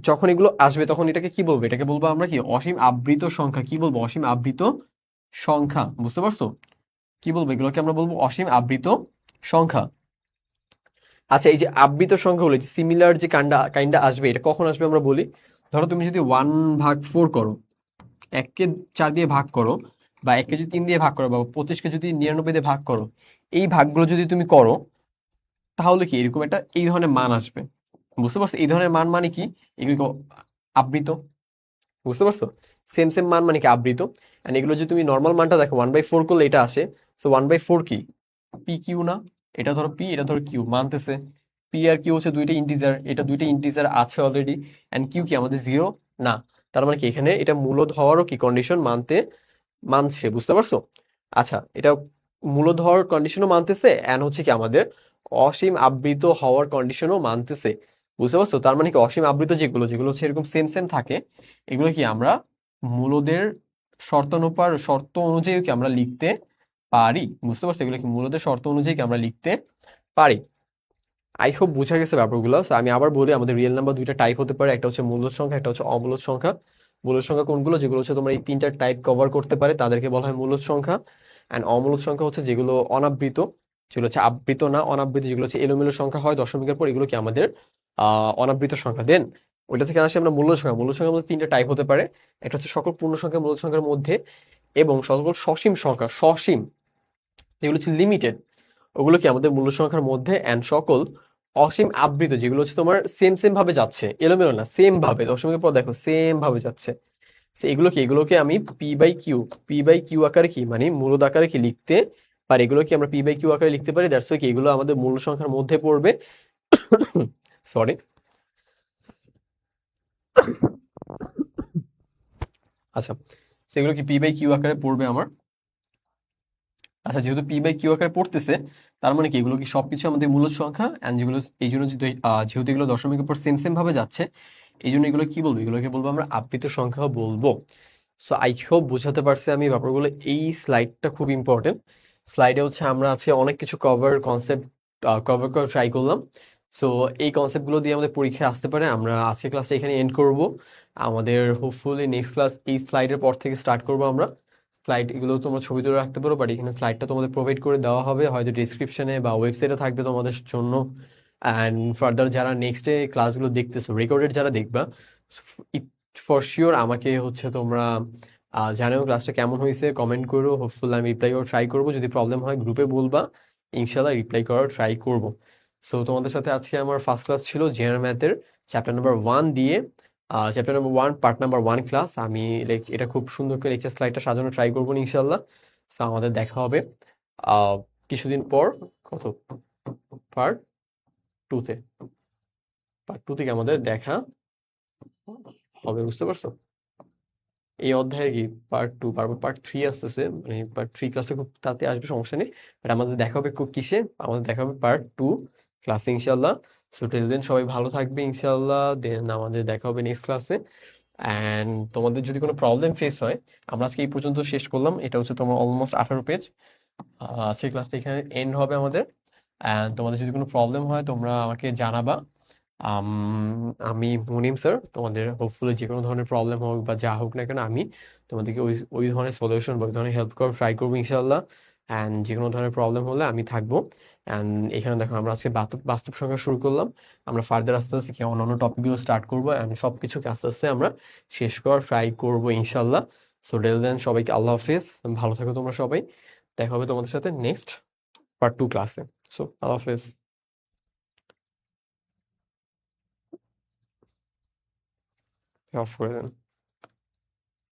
যখন এগুলো আসবে তখন এটাকে কি বলবো, এটাকে বলবো আমরা কি অসীম আবৃত সংখ্যা। কি বলবো? অসীম আবৃত সংখ্যা, বুঝতে পারছো? কি বলবো এগুলোকে? আমরা বলবো অসীম আবৃত সংখ্যা। আচ্ছা এই যে আবৃত সংখ্যাগুলো, সিমিলার যে কাইন্ডা আসবে, এটা কখন আসবে আমরা বলি। ধরো তুমি যদি 1/4 করো, 1 কে 4 দিয়ে ভাগ করো, বা 1 কে যদি 3 দিয়ে ভাগ করো, বা 25 কে যদি 99 দিয়ে ভাগ করো, এই ভাগগুলো যদি তুমি করো, তাহলে কি এরকম একটা এই ধরনের মান আসবে, বুঝতে পারছো? এই ধরনের মান মানে কি, এগুলো আবৃত, বুঝতে পারছো? সেম সেম মান মানে কি আবৃত। এন্ড এগুলো যদি তুমি নর্মাল মানটা দেখো 1/4 করলে এটা আসে। সো 1/4 কি পি কিউ না? এটা ধরো পি, এটা ধরো কিউ, মানতেছে। পি আর কিউ হচ্ছে দুইটা ইন্টিজার, এটা দুইটা ইন্টিজার আছে অলরেডি। এন্ড কিউ কি আমাদের জিরো না। তার মানে কি এখানে এটা মূলদ হওয়ারও কি কন্ডিশন মানছে, বুঝতে পারছো? আচ্ছা এটা মূলদ হওয়ার কন্ডিশনও মানতেছে, এন্ড হচ্ছে কি আমাদের অসীম আবৃত হওয়ার কন্ডিশনও মানতেছে, বুঝতে পারছো? তার মানে কি অসীম আবৃত যেগুলো যেগুলো হচ্ছে এরকম সেম সেম থাকে, এগুলো কি আমরা মূলদের শর্ত অনুযায়ী কি আমরা লিখতে পারি, বুঝতে পারছো? এগুলো কি মূলদের শর্ত অনুযায়ী কি আমরা লিখতে পারি। আই হোপ বুঝা গেছে ব্যাপারগুলো। So, আমি আবার বলি, আমাদের রিয়েল নাম্বার দুইটা টাইপ হতে পারে, একটা হচ্ছে মূলদ সংখ্যা, একটা হচ্ছে অমূলদ সংখ্যা। মূলদ সংখ্যা কোনগুলো, যেগুলো হচ্ছে তোমার এই তিনটা টাইপ কভার করতে পারে তাদেরকে বলা হয় মূলদ সংখ্যা। অ্যান্ড অমূলদ সংখ্যা হচ্ছে যেগুলো অনাবৃত, যেগুলো হচ্ছে আবৃত না অনাবৃত, যেগুলো হচ্ছে এলোমেলো সংখ্যা হয় দশমিকের পর, এগুলো কি আমাদের অনাবৃত সংখ্যা। দেন ওইটা থেকে আসে আমরা মূলদ সংখ্যা। মূলদ সংখ্যার মধ্যে তিনটা টাইপ হতে পারে। একটা হচ্ছে সকল পূর্ণ সংখ্যা মূলদ সংখ্যার মধ্যে, এবং সকল সসীম সংখ্যা, সসীম যেগুলো হচ্ছে লিমিটেড, ওগুলো কি আমাদের মূল সংখ্যার মধ্যে। অ্যান্ড সকল অসীম আবৃত, যেগুলো হচ্ছে তোমার সেম সেম ভাবে যাচ্ছে, এলোমেলো না, সেম ভাবে দশমিকের পর দেখো সেম ভাবে যাচ্ছে। So এগুলোকে আমি পি বাই কিউ আকারে কি মানে মূলদ আকারে কি লিখতে পারি। এগুলো কি আমরা পি বাই কিউ আকারে লিখতে পারি। দ্যাটস ওয়াই কি এগুলো আমাদের মূল সংখ্যার মধ্যে পড়বে। সরি। আচ্ছা, সেগুলো কি পি বাই কিউ আকারে পড়বে আমার। আচ্ছা, যেহেতু পি বাই কিউ আকারে পড়তেছে, তার মানে কি এগুলো কি সবকিছু আমাদের মূলদ সংখ্যা। এন্ড যেগুলো এই জন্য যেহেতু এগুলো দশমিকের উপর সেম সেম ভাবে যাচ্ছে, এই জন্য এগুলো কি বলবো, এগুলোকে বলবো আমরা আবৃত সংখ্যা বলবো। সো আই হোপ বোঝাতে পারছি আমি ব্যাপারগুলো। এই স্লাইডটা খুব ইম্পর্টেন্ট। স্লাইডে হচ্ছে আমরা আজকে অনেক কিছু কনসেপ্ট কভার করে ট্রাই করলাম। সো এই কনসেপ্টগুলো দিয়ে আমাদের পরীক্ষায় আসতে পারে। আমরা আজকে ক্লাসটা এখানে এন্ড করব। আমাদের হোপফুলি নেক্সট ক্লাস এই স্লাইডের পর থেকে স্টার্ট করবো আমরা। স্লাইড এগুলো তোমরা ছবি তুলে রাখতে পারো, বাট এখানে স্লাইডটা তোমাদের প্রোভাইড করে দেওয়া হবে, হয়তো ডিসক্রিপশনে বা ওয়েবসাইটে থাকবে তোমাদের জন্য। অ্যান্ড ফার্দার যারা নেক্সট ডে ক্লাসগুলো দেখতেছো, রেকর্ডেড যারা দেখবা, ফর শিওর আমাকে হচ্ছে তোমরা জানাও ক্লাসটা কেমন হয়েছে, কমেন্ট করো। হোপফুল আমি রিপ্লাই করার ট্রাই করবো। যদি প্রবলেম হয় গ্রুপে বলবা, ইনশাল্লাহ রিপ্লাই করার ট্রাই করবো। সো তোমাদের সাথে আজকে আমার ফার্স্ট ক্লাস ছিল জেনারেল ম্যাথের চ্যাপ্টার নাম্বার 1 দিয়ে, chapter number 1 part number 1 class. আমি এটা খুব সুন্দর করে লেকচার স্লাইডটা সাজানো ট্রাই করবো ইনশাল্লাহ। সো আমাদের দেখা হবে কিছুদিন পর, কত পার্ট 2-তে। পার্ট 2 থেকে আমাদের দেখা হবে, বুঝতে পারছো। এই অধ্যায়ে কি পার্ট 2, তারপর পার্ট 3 আসতেছে, মানে পার্ট 3 ক্লাসটা খুব তাড়াতাড়ি আসবে, সমস্যা নেই। বাট আমাদের দেখা হবে খুব কিসে, আমাদের দেখা হবে পার্ট 2 ক্লাসে ইনশাল্লাহ। সো টিল দেন সবাই ভালো থাকবে ইনশাল্লাহ। দেন আমাদের দেখা হবে নেক্সট ক্লাসে। অ্যান্ড তোমাদের যদি কোনো প্রবলেম ফেস হয়, আমরা আজকে এই পর্যন্ত শেষ করলাম। এটা হচ্ছে তোমার অলমোস্ট 18 পেজ। আজকে ক্লাসটা এখানে এন্ড হবে আমাদের। অ্যান্ড তোমাদের যদি কোনো প্রবলেম হয় তোমরা আমাকে জানাবা। আম, আমি মুনিম স্যার, তোমাদের হোপফুলি যে কোনো ধরনের প্রবলেম হোক বা যা হোক না কেন, আমি তোমাদেরকে ওই ওই ধরনের সলিউশন বা ওই ধরনের হেল্প করার ট্রাই করবো ইনশাল্লাহ। অ্যান্ড যে কোনো ধরনের প্রবলেম হলে আমি থাকবো। অ্যান্ড এখানে দেখো আমরা আজকে বাস্তব বাস্তব সংখ্যা শুরু করলাম। আমরা ফার্দার আস্তে আস্তে কি অন্যান্য টপিকগুলো স্টার্ট করবো, অ্যান্ড সব কিছুকে আস্তে আস্তে আমরা শেষ করার ট্রাই করবো ইনশাল্লাহ। সো ডেল দেন সবাইকে আল্লাহ হাফেজ, ভালো থাকো তোমরা সবাই। দেখা হবে তোমাদের সাথে নেক্সট পার্ট 2 ক্লাসে। সো আল্লাহ হাফেজ। অফ করে দেন।